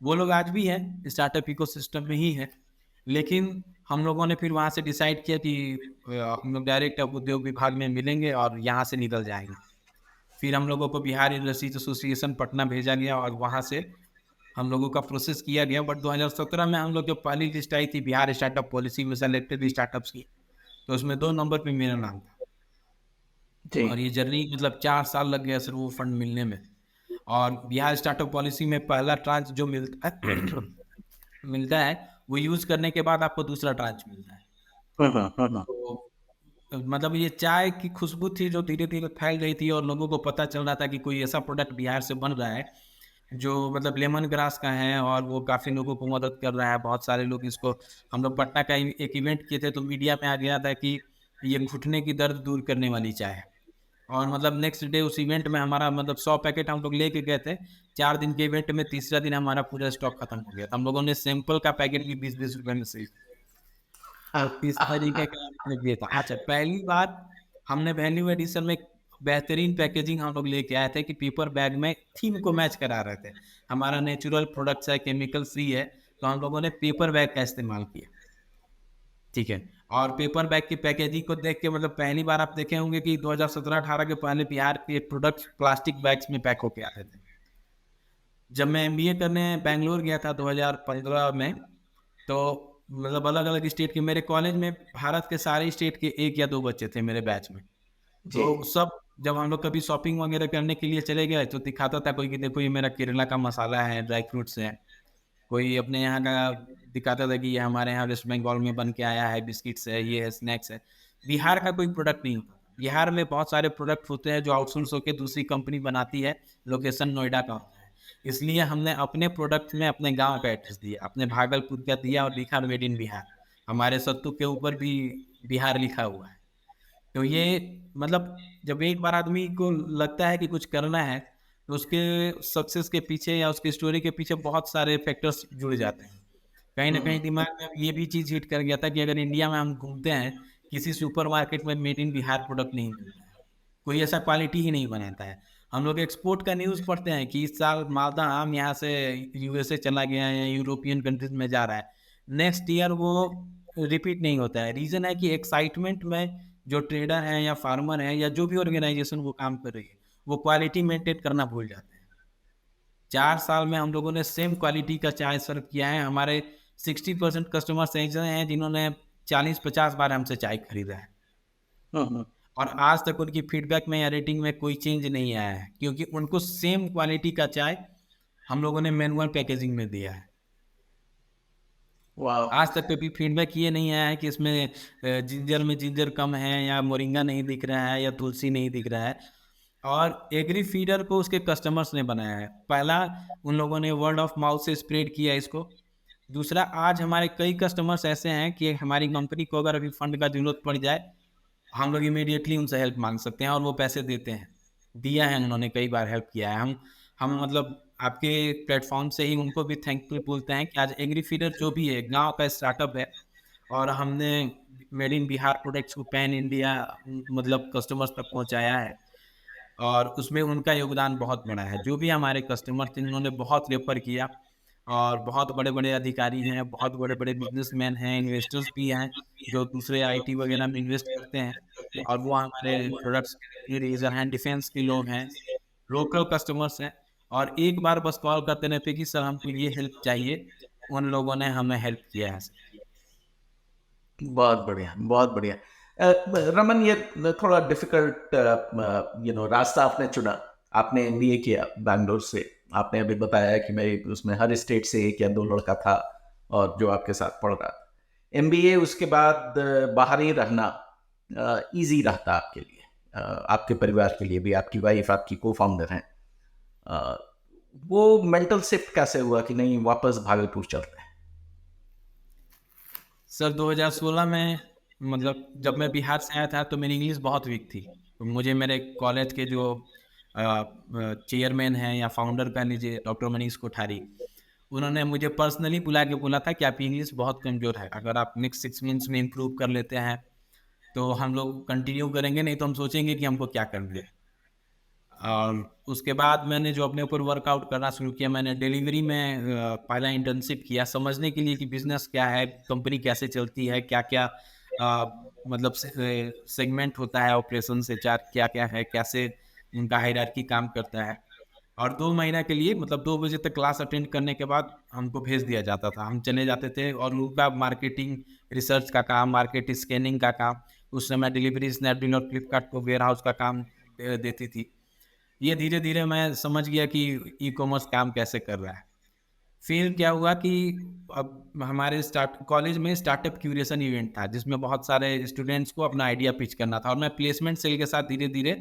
वो लोग आज भी हैं, स्टार्टअप इकोसिस्टम में ही हैं। लेकिन हम लोगों ने फिर वहाँ से डिसाइड किया कि हम लोग डायरेक्ट अब उद्योग विभाग में मिलेंगे और यहाँ से निकल जाएंगे। फिर हम लोगों को बिहार इंडस्ट्रीज एसोसिएशन पटना भेजा गया और वहाँ से हम लोगों का प्रोसेस किया गया। बट 2017 में हम लोग जब पहली लिस्ट आई थी बिहार स्टार्टअप पॉलिसी में सेलेक्टेड स्टार्टअप्स की, तो उसमें 2 नंबर पे मेरा नाम था। जी। और ये जर्नी मतलब 4 साल लग गया सिर्फ वो फंड मिलने में। और बिहार स्टार्टअप पॉलिसी में पहला ट्रांच जो मिलता है मिलता है, वो यूज़ करने के बाद आपको दूसरा ट्रांच मिलता है। तो मतलब ये चाय की खुशबू थी जो धीरे-धीरे फैल रही थी और लोगों को पता चल रहा था कि कोई ऐसा प्रोडक्ट बिहार से बन रहा है, जो मतलब लेमन ग्रास का है और वो काफ़ी लोगों को मदद कर रहा है। बहुत सारे लोग इसको, हम लोग पटना का एक इवेंट किए थे तो मीडिया में आ गया था कि ये घुटने की दर्द दूर करने वाली चाय है। और मतलब नेक्स्ट डे उस इवेंट में हमारा मतलब 100 पैकेट हम लोग लेके गए थे। 4 दिन के इवेंट में तीसरा दिन हमारा पूरा स्टॉक खत्म हो गया था। हम लोगों ने सैंपल का पैकेट भी 20-20 रुपए में सेल। तो इस तरीके का हमने किया था। अच्छा, पहली बार हमने वैल्यू एडिशन में बेहतरीन पैकेजिंग हम लोग लेके आए थे कि पेपर बैग में थीम को मैच करा रहे थे। हमारा नेचुरल प्रोडक्ट्स है, केमिकल फ्री है, तो हम लोगों ने पेपर बैग का इस्तेमाल किया। ठीक है। और पेपर बैग की पैकेजिंग को देख के मतलब पहली बार आप देखे होंगे कि 2017-18 के पहले बिहार के प्रोडक्ट्स प्लास्टिक बैग्स में पैक होके आते थे। जब मैं एमबीए करने बैंगलोर गया था 2015 में, तो मतलब अलग अलग स्टेट के मेरे कॉलेज में भारत के सारे स्टेट के 1 या 2 बच्चे थे मेरे बैच में। जी। तो सब जब हम लोग कभी शॉपिंग वगैरह करने के लिए चले गए तो दिखाता था कोई कि देखो ये मेरा केरला का मसाला है, ड्राई फ्रूट्स है। कोई अपने यहाँ का दिखाता था कि ये हमारे यहाँ वेस्ट बंगाल में बन के आया है, बिस्किट्स है, ये है, स्नैक्स है। बिहार का कोई प्रोडक्ट नहीं होता। बिहार में बहुत सारे प्रोडक्ट होते हैं जो आउटसोर्स होकर दूसरी कंपनी बनाती है, लोकेशन नोएडा का होता है। इसलिए हमने अपने प्रोडक्ट में अपने गाँव का एड्रेस दिया, अपने भागलपुर का दिया और लिखा मेड इन बिहार। हमारे सत्तू के ऊपर भी बिहार लिखा हुआ है। तो ये मतलब जब एक बार आदमी को लगता है कि कुछ करना है, तो उसके सक्सेस के पीछे या उसकी स्टोरी के पीछे बहुत सारे फैक्टर्स जुड़ जाते हैं। कहीं न कहीं दिमाग में अब ये भी चीज़ हिट कर गया था कि अगर इंडिया में हम घूमते हैं, किसी सुपरमार्केट में मेड इन बिहार प्रोडक्ट नहीं मिलता है। कोई ऐसा क्वालिटी ही नहीं बनाता है। हम लोग एक्सपोर्ट का न्यूज़ पढ़ते हैं कि इस साल माल्टा आम यहाँ से यूएसए चला गया है या यूरोपियन कंट्रीज़ में जा रहा है। नेक्स्ट ईयर वो रिपीट नहीं होता है। रीज़न है कि एक्साइटमेंट में जो ट्रेडर हैं या फार्मर हैं या जो भी ऑर्गेनाइज़ेशन वो काम कर रही है, वो क्वालिटी मेंटेन करना भूल जाते हैं। 4 साल में हम लोगों ने सेम क्वालिटी का चाय सर्व किया है। हमारे 60% कस्टमर्स ऐसे हैं जिन्होंने 40-50 बार हमसे चाय खरीदा है। और आज तक उनकी फीडबैक में या रेटिंग में कोई चेंज नहीं आया है, क्योंकि उनको सेम क्वालिटी का चाय हम लोगों ने मैनुअल पैकेजिंग में दिया है। वाह। आज तक कभी फीडबैक ये नहीं आया है कि इसमें जिंजर में जिंजर कम है या मोरिंगा नहीं दिख रहा है या तुलसी नहीं दिख रहा है। और एग्री फीडर को उसके कस्टमर्स ने बनाया है। पहला, उन लोगों ने वर्ड ऑफ माउथ से स्प्रेड किया इसको। दूसरा, आज हमारे कई कस्टमर्स ऐसे हैं कि हमारी कंपनी को अगर अभी फंड का जरूरत पड़ जाए, हम लोग इमीडिएटली उनसे हेल्प मांग सकते हैं और वो पैसे देते हैं। दिया है, उन्होंने कई बार हेल्प किया है। हम मतलब आपके प्लेटफॉर्म से ही उनको भी थैंकफुल बोलते हैं कि आज एग्री फीडर जो भी है गांव का स्टार्टअप है और हमने मेड इन बिहार प्रोडक्ट्स को पैन इंडिया मतलब कस्टमर्स तक पहुंचाया है। और उसमें उनका योगदान बहुत बड़ा है। जो भी हमारे कस्टमर थे उन्होंने बहुत रेफर किया और बहुत बड़े-बड़े अधिकारी हैं, बहुत बड़े-बड़े बिज़नेसमैन हैं, इन्वेस्टर्स भी हैं, जो दूसरे आईटी वगैरह में इन्वेस्ट करते हैं और वो हमारे प्रोडक्ट्स के रीज़न हैं, डिफेंस के लोग हैं, लोकल कस्टमर्स हैं। और एक बार बस कॉल करते रहते कि सर हमको ये हेल्प चाहिए, उन लोगों ने हमें हेल्प किया है। बहुत बढ़िया, बहुत बढ़िया। रमन, ये थोड़ा डिफिकल्ट रास्ता आपने चुना। आपने एमबीए किया बैंगलोर से। आपने अभी बताया कि मैं उसमें हर स्टेट से 1 या 2 लड़का था और जो आपके साथ पढ़ रहा था। एमबीए उसके बाद बाहर ही रहना इजी रहता आपके लिए, आपके परिवार के लिए भी। आपकी वाइफ आपकी को फाउंडर हैं। अ, वो मेंटल शिफ्ट कैसे हुआ कि नहीं वापस भागलपुर चलते हैं? सर 2016 में मतलब जब मैं बिहार से आया था तो मेरी इंग्लिश बहुत वीक थी। तो मुझे मेरे कॉलेज के जो चेयरमैन हैं या फाउंडर कह लीजिए, डॉक्टर मनीष कोठारी, उन्होंने मुझे पर्सनली बुला के बोला था कि आपकी इंग्लिश बहुत कमज़ोर है, अगर आप नेक्स्ट 6 मंथ्स में इम्प्रूव कर लेते हैं तो हम लोग कंटिन्यू करेंगे, नहीं तो हम सोचेंगे कि हमको क्या करना है। और उसके बाद मैंने जो अपने ऊपर वर्कआउट करना शुरू किया, मैंने डिलीवरी में पहला इंटर्नशिप किया समझने के लिए कि बिज़नेस क्या है, कंपनी कैसे चलती है, क्या-क्या मतलब सेगमेंट होता है ऑपरेशन से, चार क्या-क्या है, कैसे उनका हायरार्की काम करता है। और 2 महीने के लिए मतलब 2 बजे तक क्लास अटेंड करने के बाद हमको भेज दिया जाता था। हम चले जाते थे और उनका मार्केटिंग रिसर्च का काम, मार्केट स्कैनिंग का काम, उस समय डिलीवरी स्नैपडील और फ्लिपकार्ट को वेयरहाउस का काम देती थी। ये धीरे-धीरे मैं समझ गया कि ई-कॉमर्स काम कैसे कर रहा है। फिर क्या हुआ कि अब हमारे स्टार्ट कॉलेज में स्टार्टअप क्यूरेशन इवेंट था, जिसमें बहुत सारे स्टूडेंट्स को अपना आइडिया पिच करना था और मैं प्लेसमेंट सेल के साथ धीरे-धीरे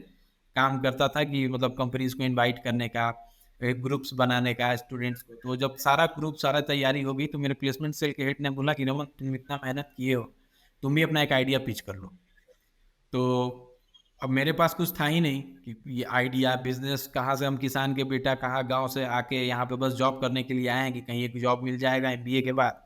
काम करता था कि मतलब कंपनीज़ को इनवाइट करने का, एक ग्रुप्स बनाने का स्टूडेंट्स को। तो जब सारा ग्रुप, सारा तैयारी हो गई, तो मेरे प्लेसमेंट सेल के हेड ने बोला कि रमन, तुम इतना मेहनत किए हो, तुम भी अपना एक आइडिया पिच कर लो। तो अब मेरे पास कुछ था ही नहीं कि ये आइडिया, बिज़नेस, कहाँ से हम किसान के बेटा, कहाँ गाँव से आके यहाँ पे बस जॉब करने के लिए आए हैं कि कहीं एक जॉब मिल जाएगा एमबीए के बाद।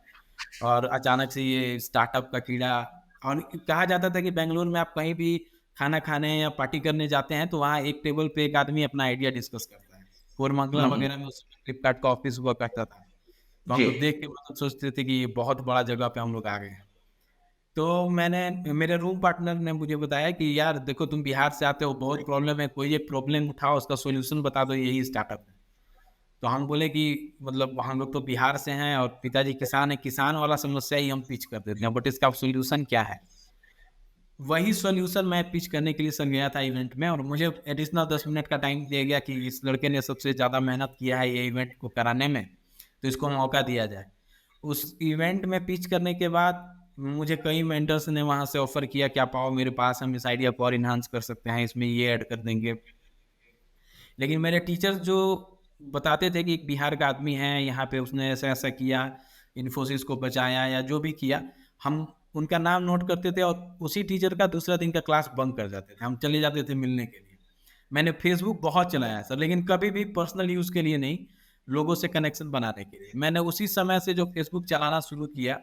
और अचानक से ये स्टार्टअप का कीड़ा। और कहा जाता था कि बैंगलोर में आप कहीं भी खाना खाने या पार्टी करने जाते हैं, तो वहाँ एक टेबल पे एक आदमी अपना आइडिया डिस्कस करता है। कोरमंगला हम्म, वगैरह में उस फ्लिपकार्ट का ऑफ़िस हुआ करता था। तो हम जी। लोग देख के मतलब सोचते थे कि ये बहुत बड़ा जगह पे हम लोग आ गए हैं। तो मैंने मेरे रूम पार्टनर ने मुझे बताया कि यार देखो, तुम बिहार से आते हो, बहुत प्रॉब्लम है, कोई एक प्रॉब्लम उठाओ, उसका सॉल्यूशन बता दो, यही स्टार्टअप है। तो हम बोले कि मतलब हम लोग तो बिहार से हैं और पिताजी किसान हैं, किसान वाला समस्या ही हम पिच कर देते हैं, बट इसका सॉल्यूशन क्या है? वही सॉल्यूशन मैं पिच करने के लिए सर गया था इवेंट में, और मुझे एडिशनल 10 मिनट का टाइम दिया गया कि इस लड़के ने सबसे ज़्यादा मेहनत किया है ये इवेंट को कराने में, तो इसको मौका दिया जाए। उस इवेंट में पिच करने के बाद मुझे कई मेंटर्स ने वहाँ से ऑफ़र किया कि आप आओ मेरे पास, हम इस आइडिया को और एनहांस कर सकते हैं, इसमें ये ऐड कर देंगे। लेकिन मेरे टीचर्स जो बताते थे कि एक बिहार का आदमी है, यहाँ पे उसने ऐसा-ऐसा किया, इन्फोसिस को बचाया या जो भी किया, हम उनका नाम नोट करते थे और उसी टीचर का दूसरा दिन का क्लास बंक कर जाते थे। हम चले जाते थे मिलने के लिए। मैंने फेसबुक बहुत चलाया है सर, लेकिन कभी भी पर्सनल यूज़ के लिए नहीं, लोगों से कनेक्शन बनाने के लिए। मैंने उसी समय से जो फेसबुक चलाना शुरू किया,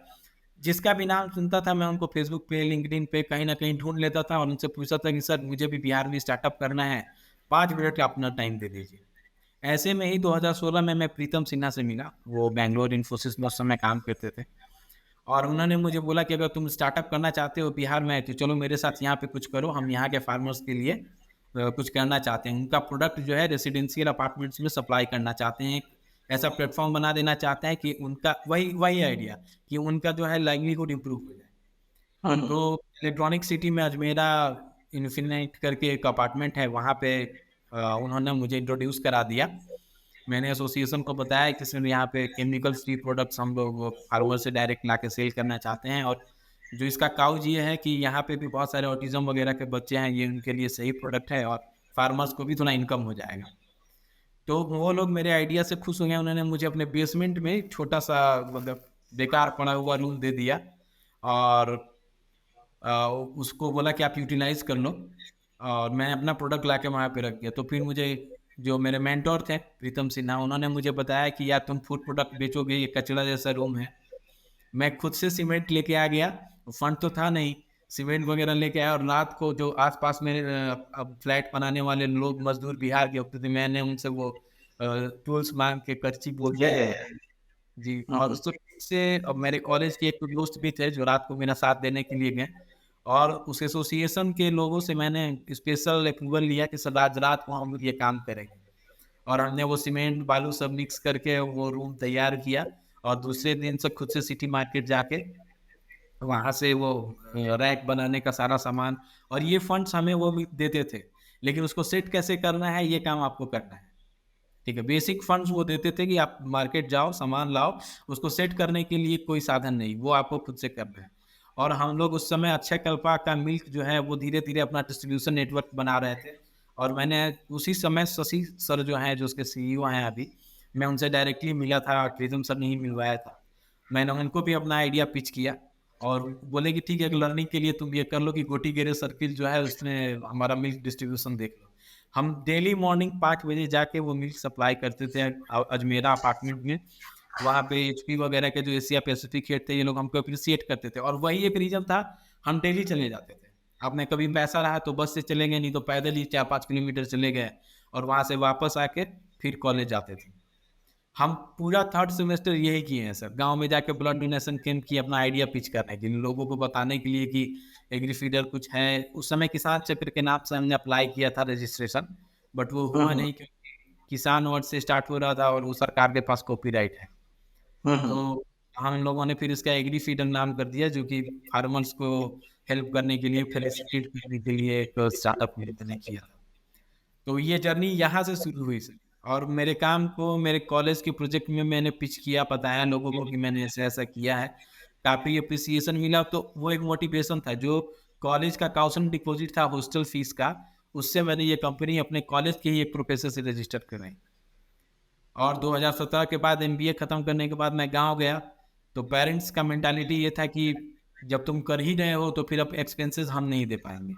जिसका भी नाम सुनता था मैं उनको फेसबुक पे, लिंक्डइन पे कहीं न कहीं ढूँढ लेता था और उनसे पूछता था कि सर मुझे भी बिहार में स्टार्टअप करना है, 5 मिनट का अपना टाइम दे दीजिए। ऐसे में ही 2016 में मैं प्रीतम सिन्हा से मिला, वो बैंगलोर इन्फोसिस में उस समय काम करते थे। और उन्होंने मुझे बोला कि अगर तुम स्टार्टअप करना चाहते हो बिहार में, तो चलो मेरे साथ यहाँ पे कुछ करो, हम यहाँ के फार्मर्स के लिए कुछ करना चाहते हैं। उनका प्रोडक्ट जो है रेसिडेंशियल अपार्टमेंट्स में सप्लाई करना चाहते हैं। ऐसा प्लेटफ़ॉर्म बना देना चाहते हैं कि उनका वही वही आइडिया कि उनका जो है लाइवलीहुड इम्प्रूव हो जाए। हम्म, तो इलेक्ट्रॉनिक सिटी में अजमेरा इन्फिनिट करके एक अपार्टमेंट है, वहाँ पे उन्होंने मुझे इंट्रोड्यूस करा दिया। मैंने एसोसिएशन को बताया कि सर यहाँ पे केमिकल फ्री प्रोडक्ट्स हम लोग फार्मर से डायरेक्ट ला के सेल करना चाहते हैं, और जो इसका काउज ये है कि यहाँ पे भी बहुत सारे ऑटिज़म वगैरह के बच्चे हैं, ये उनके लिए सही प्रोडक्ट है और फार्मर्स को भी थोड़ा इनकम हो जाएगा। तो वो लोग मेरे आइडिया से खुश हो गए, उन्होंने मुझे अपने बेसमेंट में एक छोटा-सा मतलब बेकार पड़ा हुआ रूम दे दिया और अ, उसको बोला कि आप यूटिलाइज़ कर लो, और मैं अपना प्रोडक्ट लाके वहाँ पे रख दिया। तो फिर मुझे जो मेरे मेंटर थे प्रीतम सिन्हा, उन्होंने मुझे बताया कि यार तुम फूड प्रोडक्ट बेचोगे, ये कचरा जैसा रूम है। मैं खुद से सीमेंट लेके आ गया, फंड तो था नहीं, सीमेंट वगैरह लेके आया और रात को जो आस-पास मेरे अब फ्लैट बनाने वाले लोग मज़दूर बिहार के होते थे, मैंने उनसे वो टूल्स माँग के, करची बोलते या, हैं या, या। जी, और हम्म, उस से अब मेरे कॉलेज के एक दोस्त भी थे जो रात को मेरा साथ देने के लिए गए, और उस एसोसिएशन के लोगों से मैंने स्पेशल अप्रूवल लिया कि सर आज रात को हम लोग ये काम करेंगे। और हमने वो सीमेंट बालू सब मिक्स करके वो रूम तैयार किया, और दूसरे दिन से खुद से सिटी मार्केट जाके वहाँ से वो रैक बनाने का सारा सामान, और ये फंड्स हमें वो भी देते थे। लेकिन उसको सेट कैसे करना है, ये काम आपको करना है। ठीक है, बेसिक फंड्स वो देते थे कि आप मार्केट जाओ, सामान लाओ, उसको सेट करने के लिए कोई साधन नहीं, वो आपको खुद से करना है। और हम लोग उस समय अक्षय कल्पा का मिल्क जो है वो धीरे-धीरे अपना डिस्ट्रीब्यूशन नेटवर्क बना रहे थे, और मैंने उसी समय शशि सर जो हैं, जो उसके सीईओ हैं अभी, मैं उनसे डायरेक्टली मिला था, प्रीतम सर ने ही मिलवाया था। मैंने उनको भी अपना आइडिया पिच किया और बोले कि ठीक है, लर्निंग के लिए तुम ये कर लो कि गोटी गेरे सर्किल जो है उसमें हमारा मिल्क डिस्ट्रीब्यूशन देख लो। हम डेली मॉर्निंग 5 बजे जाके वो मिल्क सप्लाई करते थे अजमेरा अपार्टमेंट में, वहाँ पे एचपी वगैरह के जो एशिया पैसिफिक हेड थे, ये लोग हमको अप्रिशिएट करते थे, और वही एक रीज़न था, हम डेली चले जाते थे। आपने कभी पैसा रहा तो बस से चले गए, नहीं तो पैदल ही 4-5 किलोमीटर चले गए, और वहाँ से वापस आके फिर कॉलेज जाते थे। हम पूरा 3rd सेमेस्टर यही किए हैं सर, गाँव में जाके ब्लड डोनेशन कैंप की, अपना आइडिया पिच करने के लिए, लोगों को बताने के लिए कि एग्रीफीडर कुछ है। उस समय किसान चक्र के नाम से हमने अप्लाई किया था रजिस्ट्रेशन, बट वो हम्म हुआ हम्म नहीं, क्योंकि किसान वर्ड से स्टार्ट हो रहा था और वो सरकार के पास कॉपीराइट है। हम्म। तो हम लोगों ने फिर इसका एग्रीफीडर नाम कर दिया, जो कि फार्मर्स को हेल्प करने के लिए, फेलिसिटेट करने के लिए एक स्टार्टअप ने किया था। तो ये जर्नी यहाँ से शुरू हुई सर, और मेरे काम को मेरे कॉलेज के प्रोजेक्ट में मैंने पिच किया, बताया लोगों को कि मैंने ऐसा ऐसा किया है, काफ़ी अप्रिसिएशन मिला। तो वो एक मोटिवेशन था, जो कॉलेज का काउशन डिपॉजिट था हॉस्टल फीस का, उससे मैंने ये कंपनी अपने कॉलेज के ही एक प्रोफेसर से रजिस्टर कराई। और 2017 के बाद एमबीए ख़त्म करने के बाद मैं गांव गया, तो पेरेंट्स का मेंटालिटी ये था कि जब तुम कर ही रहे हो तो फिर अब एक्सपेंसेस हम नहीं दे पाएंगे,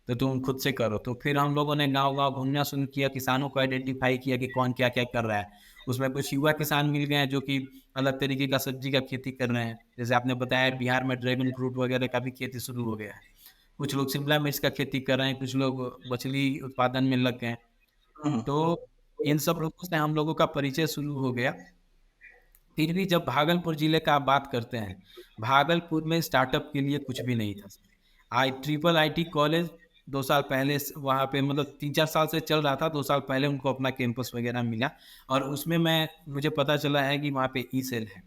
तो तुम खुद से करो। तो फिर हम लोगों ने गांव-गांव घूमना शुरू किया, किसानों को आइडेंटिफाई किया कि कौन क्या-क्या कर रहा है। उसमें कुछ युवा किसान मिल गए हैं जो कि अलग तरीके का सब्जी का खेती कर रहे हैं। जैसे आपने बताया, बिहार में ड्रैगन फ्रूट वगैरह का भी खेती शुरू हो गया है। कुछ लोग शिमला मिर्च का खेती कर रहे हैं, कुछ लोग मछली उत्पादन में लग गए हैं। हम्म। तो इन सब लोगों से हम लोगों का परिचय शुरू हो गया। फिर भी जब भागलपुर ज़िले का आप बात करते हैं, भागलपुर में स्टार्टअप के लिए कुछ भी नहीं था। आई ट्रिपल आईटी कॉलेज 2 साल पहले वहाँ पे, मतलब 3-4 साल से चल रहा था, 2 साल पहले उनको अपना कैंपस वगैरह मिला, और उसमें मुझे पता चला है कि वहाँ पे ई सेल है,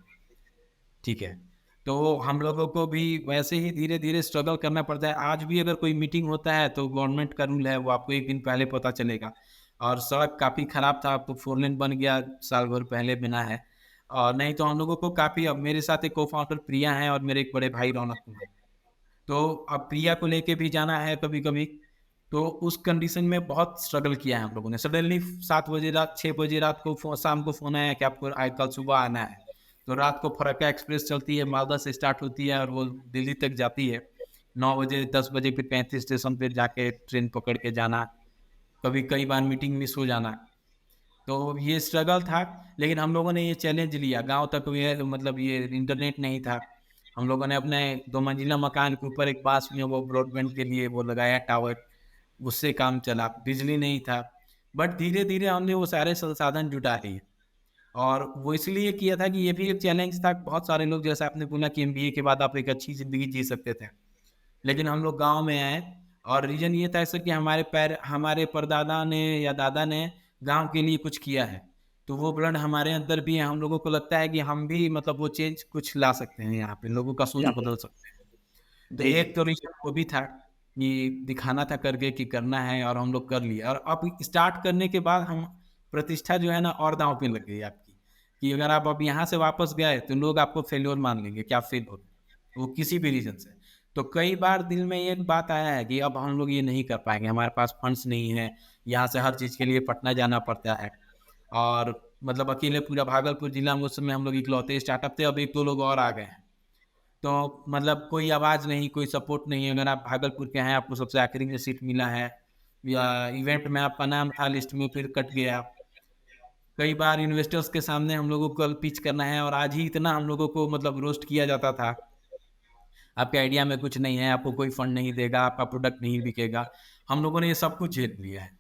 ठीक है। तो हम लोगों को भी वैसे ही धीरे-धीरे स्ट्रगल करना पड़ता है। आज भी अगर कोई मीटिंग होता है तो गवर्नमेंट का रूल है, वो आपको 1 दिन पहले पता चलेगा, और सड़क काफ़ी ख़राब था, अब तो 4 लेन बन गया, साल भर पहले बना है। और नहीं तो हम लोगों को काफ़ी, अब मेरे साथ एक को-फाउंडर प्रिया हैं, और मेरे एक बड़े भाई रौनक कुमार। तो अब प्रिया को लेके भी जाना है कभी-कभी, तो उस कंडीशन में बहुत स्ट्रगल किया है हम लोगों ने। सडनली 7 बजे रात, 6 बजे रात को शाम को फ़ोन आया कि आपको कल सुबह आना है। तो रात को फरक्का एक्सप्रेस चलती है, मालदा से स्टार्ट होती है और वो दिल्ली तक जाती है। 9 बजे, 10 बजे फिर 35 स्टेशन पे जाके ट्रेन पकड़ के जाना। कभी कई बार मीटिंग मिस हो जाना। तो ये स्ट्रगल था, लेकिन हम लोगों ने ये चैलेंज लिया। गाँव तक ये, मतलब ये इंटरनेट नहीं था। हम लोगों ने अपने 2 मंजिला मकान के ऊपर एक पास में वो ब्रॉडबैंड के लिए वो लगाया टावर, उससे काम चला। बिजली नहीं था, बट धीरे-धीरे हमने वो सारे संसाधन जुटा लिए। और वो इसलिए किया था कि ये भी एक चैलेंज था। बहुत सारे लोग, जैसा आपने बोला कि एमबीए के बाद आप एक अच्छी ज़िंदगी जी सकते थे। लेकिन हम लोग गाँव में आए, और रीज़न ये था सर कि हमारे परदादा ने या दादा ने गाँव के लिए कुछ किया है। तो वो ब्लड हमारे अंदर भी है, हम लोगों को लगता है कि हम भी, मतलब वो चेंज कुछ ला सकते हैं यहाँ पे, लोगों का सोच या बदल सकते हैं। तो जी एक तो रीज़न वो भी था कि दिखाना था करके कि करना है, और हम लोग कर लिए। और अब स्टार्ट करने के बाद हम, प्रतिष्ठा जो है ना और दाँव पे लग गई आपकी, कि अगर आप अब यहाँ से वापस गए तो लोग आपको फेल्योर मान लेंगे कि आप फेल हो गए, वो किसी भी रीज़न से। तो कई बार दिल में ये बात आया है कि अब हम लोग ये नहीं कर पाएँगे, हमारे पास फंड्स नहीं है, यहाँ से हर चीज़ के लिए पटना जाना पड़ता है। और मतलब अकेले पूरा भागलपुर ज़िला में उस समय हम लोग इकलौते स्टार्टअप थे, अब 1-2 लोग और आ गए हैं। तो मतलब कोई आवाज़ नहीं, कोई सपोर्ट नहीं है। अगर आप भागलपुर के हैं, आपको सबसे आखिरी में सीट मिला है, या इवेंट में आपका नाम था लिस्ट में, फिर कट गया। कई बार इन्वेस्टर्स के सामने हम लोगों को कल पिच करना है, और आज ही इतना हम लोगों को मतलब रोस्ट किया जाता था, आपके आइडिया में कुछ नहीं है, आपको कोई फंड नहीं देगा, आपका प्रोडक्ट नहीं बिकेगा। हम लोगों ने ये सब कुछ झेल लिया है।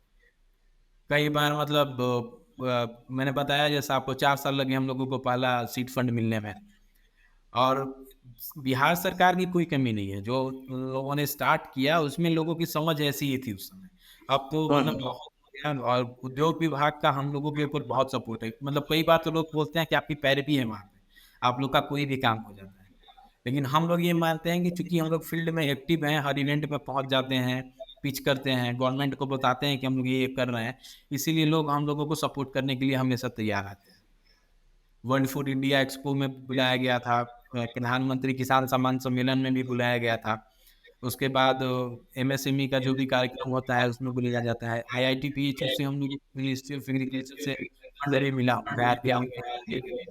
कई बार मतलब मैंने बताया जैसा आपको, 4 साल लगे हम लोगों को पहला सीड फंड मिलने में। और बिहार सरकार की कोई कमी नहीं है, जो लोगों ने स्टार्ट किया उसमें लोगों की समझ ऐसी ही थी उस समय। अब तो मतलब हम्म। बहुत हो गया, और उद्योग विभाग का हम लोगों के ऊपर बहुत सपोर्ट है। मतलब कई बार तो लोग बोलते हैं कि आपकी पैरवी है वहाँ पे, आप लोग का कोई भी काम हो जाता है। लेकिन हम लोग ये मानते हैं कि चूंकि हम लोग फील्ड में एक्टिव हैं, हर इवेंट में पहुंच जाते हैं, पिच करते हैं, गवर्नमेंट को बताते हैं कि हम लोग ये कर रहे हैं, इसीलिए लोग हम लोगों को सपोर्ट करने के लिए हमेशा तैयार आते हैं। वर्ल्ड फूड इंडिया एक्सपो में बुलाया गया था, प्रधानमंत्री किसान सम्मान सम्मेलन में भी बुलाया गया था। उसके बाद एमएसएमई का जो भी कार्यक्रम होता है उसमें बुलाया जाता है। आईआईटी पीएचयू से हम लोग मिनिस्ट्री ऑफ एग्रीकल्चर से फंड भी मिला हुआ है आरटीआई के लिए।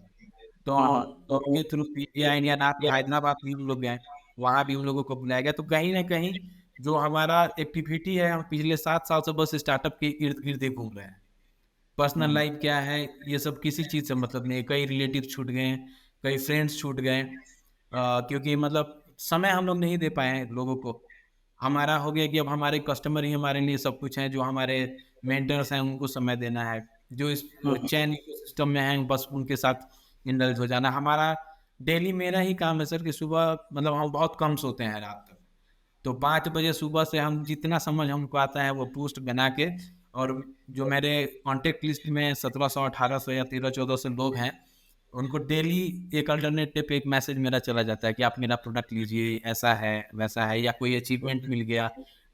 तो उनके थ्रू पीजीआई इंडिया नाथ हैदराबाद भी हम लोग गए, वहाँ भी हम लोगों को बुलाया गया। तो कहीं न कहीं जो हमारा एक्टिविटी है, हम पिछले 7 साल से बस स्टार्टअप के इर्द-गिर्द ही घूम रहे हैं। पर्सनल लाइफ क्या है, ये सब किसी चीज़ से मतलब नहीं। कई रिलेटिव छूट गए, कई फ्रेंड्स छूट गए, क्योंकि मतलब समय हम लोग नहीं दे पाए हैं लोगों को। हमारा हो गया कि अब हमारे कस्टमर ही हमारे लिए सब कुछ हैं, जो हमारे मेंटर्स हैं उनको समय देना है, जो इस चैन इकोसिस्टम में हैं बस उनके साथ इंडल्ज हो जाना। हमारा डेली मेरा ही काम है सर कि सुबह मतलब हम बहुत कम सोते हैं रात तक। तो 5 बजे सुबह से हम जितना समझ हमको आता है वो पोस्ट बना के, और जो मेरे कॉन्टैक्ट लिस्ट में 1700 1800 या 1300 1400 लोग हैं, उनको डेली एक अल्टरनेटिव पे एक मैसेज मेरा चला जाता है कि आप मेरा प्रोडक्ट लीजिए, ऐसा है वैसा है, या कोई अचीवमेंट मिल गया,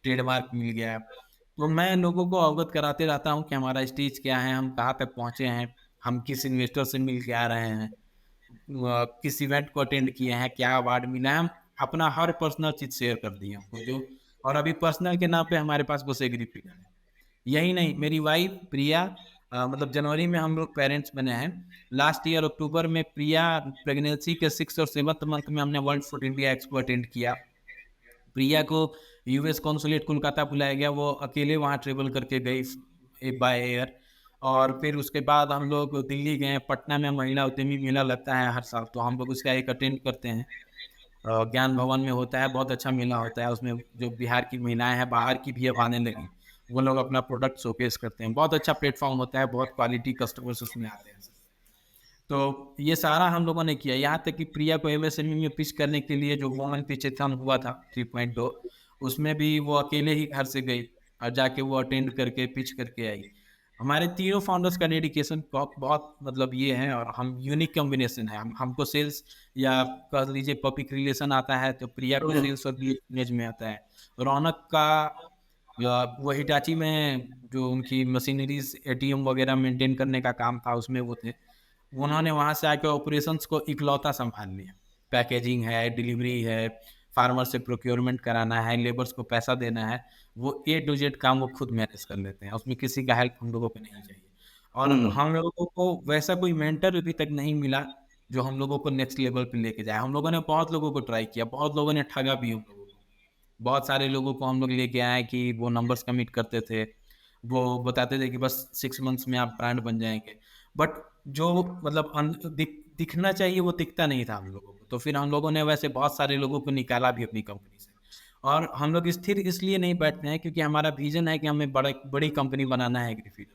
ट्रेडमार्क मिल गया। तो मैं लोगों को अवगत कराते रहता हूँ कि हमारा स्टेज क्या है, हम कहाँ तक पहुँचे हैं, हम किस इन्वेस्टर से मिल के आ रहे हैं, किस इवेंट को अटेंड किए हैं, क्या अवार्ड मिला है। हम अपना हर पर्सनल चीज़ शेयर कर दी हमको जो, और अभी पर्सनल के नाम पे हमारे पास बस एग्रीफिगर है। यही नहीं, मेरी वाइफ प्रिया, मतलब जनवरी में हम लोग पेरेंट्स बने हैं। लास्ट ईयर अक्टूबर में प्रिया प्रेगनेंसी के 6 और 7th मंथ में हमने world food India expo attend किया। प्रिया को यूएस कॉन्सुलेट कोलकाता बुलाया गया, वो अकेले वहाँ ट्रेवल करके गई बाय एयर। और फिर उसके बाद हम लोग दिल्ली गए, पटना में महिला उद्यमी मेला लगता है हर साल, तो हम लोग उसका एक अटेंड करते हैं। ज्ञान भवन में होता है, बहुत अच्छा मेला होता है। उसमें जो बिहार की महिलाएं हैं, बाहर की भी अब आने लगी, वो लोग अपना प्रोडक्ट शोकेस करते हैं। बहुत अच्छा प्लेटफॉर्म होता है, बहुत क्वालिटी कस्टमर्स उसमें आते हैं। तो ये सारा हम लोगों ने किया, यहाँ तक कि प्रिया को एमएसएमई में पिच करने के लिए जो वुमेन पिचेथॉन हुआ था 3.2, उसमें भी वो अकेले ही घर से गई और जाके वो अटेंड करके पिच करके आई। हमारे तीनों फाउंडर्स का डेडिकेशन बहुत बहुत मतलब ये है, और हम यूनिक कॉम्बिनेशन है। हमको सेल्स या कह लीजिए पब्लिक रिलेशन आता है, तो प्रिया को सेल्स और इमेज में आता है। रौनक का वो हिटाची में जो उनकी मशीनरीज एटीएम वगैरह मेंटेन करने का काम था, उसमें वो थे। उन्होंने वहाँ से आके ऑपरेशंस को इकलौता संभाल लिया। पैकेजिंग है, डिलीवरी है, फार्मर से प्रोक्योरमेंट कराना है, लेबर्स को पैसा देना है, वो ए टू जेड काम वो खुद मैनेज कर लेते हैं। उसमें किसी का हेल्प हम लोगों को नहीं चाहिए। और हम लोगों को वैसा कोई मेंटर अभी तक नहीं मिला जो हम लोगों को नेक्स्ट लेवल पे लेके जाए। हम लोगों ने बहुत लोगों को ट्राई किया, बहुत लोगों ने ठगा भी हम लोगों को। बहुत सारे लोगों को हम लोग लेके आए कि वो नंबर्स कमिट करते थे, वो बताते थे कि बस 6 मंथ्स में आप ब्रांड बन जाएंगे, बट जो मतलब दिखना चाहिए वो दिखता नहीं था हम लोगों को। तो फिर हम लोगों ने वैसे बहुत सारे लोगों को निकाला भी अपनी कंपनी से। और हम लोग स्थिर इसलिए नहीं बैठते हैं क्योंकि हमारा विजन है कि हमें बड़ी कंपनी बनाना है एग्रीफीड।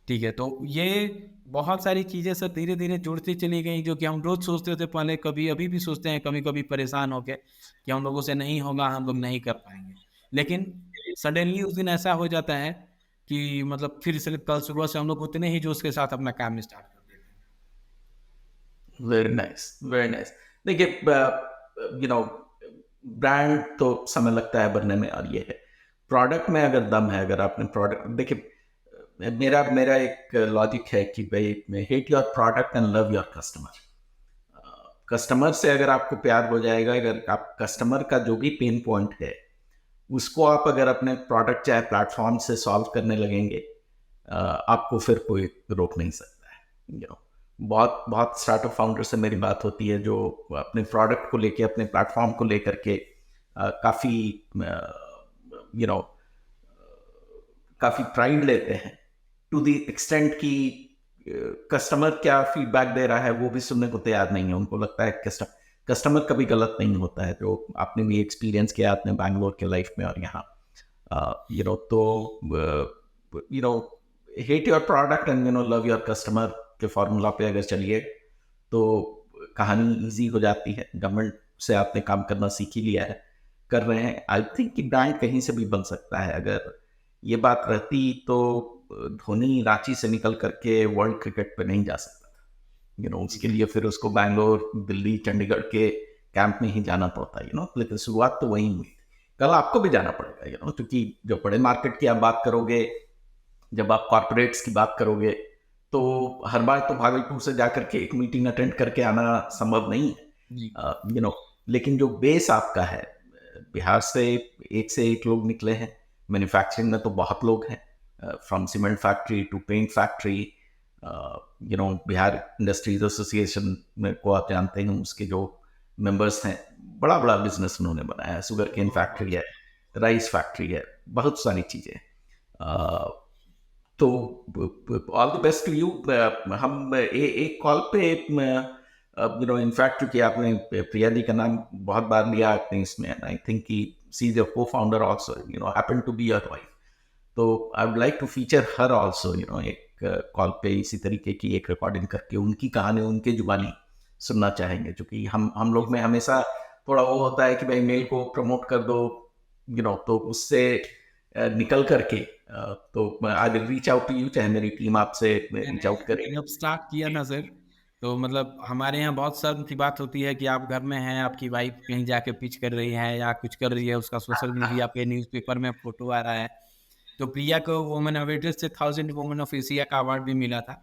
ठीक है, तो ये बहुत सारी चीज़ें सब धीरे धीरे जुड़ती चली गई, जो कि हम रोज सोचते थे पहले, कभी अभी भी सोचते हैं कभी कभी परेशान होकर कि हम लोगों से नहीं होगा, हम लोग नहीं कर पाएंगे। लेकिन सडनली उस दिन ऐसा हो जाता है कि मतलब फिर से कल सुबह से हम लोग उतने ही जोश के साथ अपना काम स्टार्ट कर देते हैं। Very nice, very nice. देखिए, यू नो, ब्रांड तो समय लगता है बनने में, और ये है प्रोडक्ट में अगर दम है, अगर आपने प्रोडक्ट, देखिए मेरा मेरा एक लॉजिक है कि भाई hate your product and love your customer. Customer से अगर आपको प्यार हो जाएगा, अगर आप कस्टमर का जो भी पेन पॉइंट है उसको आप अगर अपने प्रोडक्ट चाहे प्लेटफॉर्म से सॉल्व करने लगेंगे, आपको फिर कोई रोक नहीं सकता है। यू नो, बहुत बहुत स्टार्टअप फाउंडर से मेरी बात होती है जो अपने प्रोडक्ट को लेके, अपने प्लेटफॉर्म को लेकर के काफ़ी यू नो काफ़ी प्राइड लेते हैं, टू द एक्सटेंट कि कस्टमर क्या फीडबैक दे रहा है वो भी सुनने को तैयार नहीं है। उनको लगता है कस्टमर कभी गलत नहीं होता है, जो आपने भी एक्सपीरियंस किया अपने बैंगलोर के लाइफ में और यहाँ। यू नो, तो you know, hate your product and love your customer के फॉर्मूला पे अगर चलिए तो कहानी इजी हो जाती है। गवर्नमेंट से आपने काम करना सीख ही लिया है, कर रहे हैं। आई थिंक कि ब्रांड कहीं से भी बन सकता है। अगर ये बात रहती तो धोनी रांची से निकल करके वर्ल्ड क्रिकेट पे नहीं जा सकता था। उसके लिए फिर उसको बैंगलोर, दिल्ली, चंडीगढ़ के कैंप में ही जाना पड़ता है। लेकिन शुरुआत तो वहीं हुई। कल आपको भी जाना पड़ेगा, क्योंकि जब बड़े मार्केट की आप बात करोगे, जब आप कॉर्पोरेट्स की बात करोगे, तो हर बार तो भागलपुर से जाकर के एक मीटिंग अटेंड करके आना संभव नहीं है। लेकिन जो बेस आपका है, बिहार से एक लोग निकले हैं, मैन्युफैक्चरिंग में तो बहुत लोग हैं, from cement factory to paint factory. Bihar industries association में को आप जानते हैं, उसके जो मेंबर्स हैं, बड़ा बड़ा बिजनेस उन्होंने बनाया है। शुगर केन फैक्ट्री है, राइस फैक्ट्री है, बहुत सारी चीज़ें। तो all the best to you. हम एक कॉल पे इनफैक्ट क्योंकि आपने प्रिया जी का नाम बहुत बार लिया आपने इसमें, आई थिंक कि she is your cofounder also, happen to be your wife, तो I would like to feature her also, एक कॉल पे इसी तरीके की एक रिकॉर्डिंग करके उनकी कहानी उनके जुबानी सुनना चाहेंगे, क्योंकि हम लोग में हमेशा थोड़ा वो होता है कि भाई मेल को प्रमोट कर दो, तो उससे निकल करके तो I will reach out to you, चाहे मेरी टीम आपसे रीच आउट करे। जब स्टार्ट किया ना सर, तो मतलब हमारे यहाँ बहुत सारी की बात होती है कि आप घर में हैं, आपकी वाइफ कहीं जाके पिच कर रही है या कुछ कर रही है, उसका सोशल मीडिया पे न्यूज़पेपर में फोटो आ रहा है। तो प्रिया को वुमेन अवेटेड से 1000 वुमेन ऑफ एशिया का अवार्ड भी मिला था।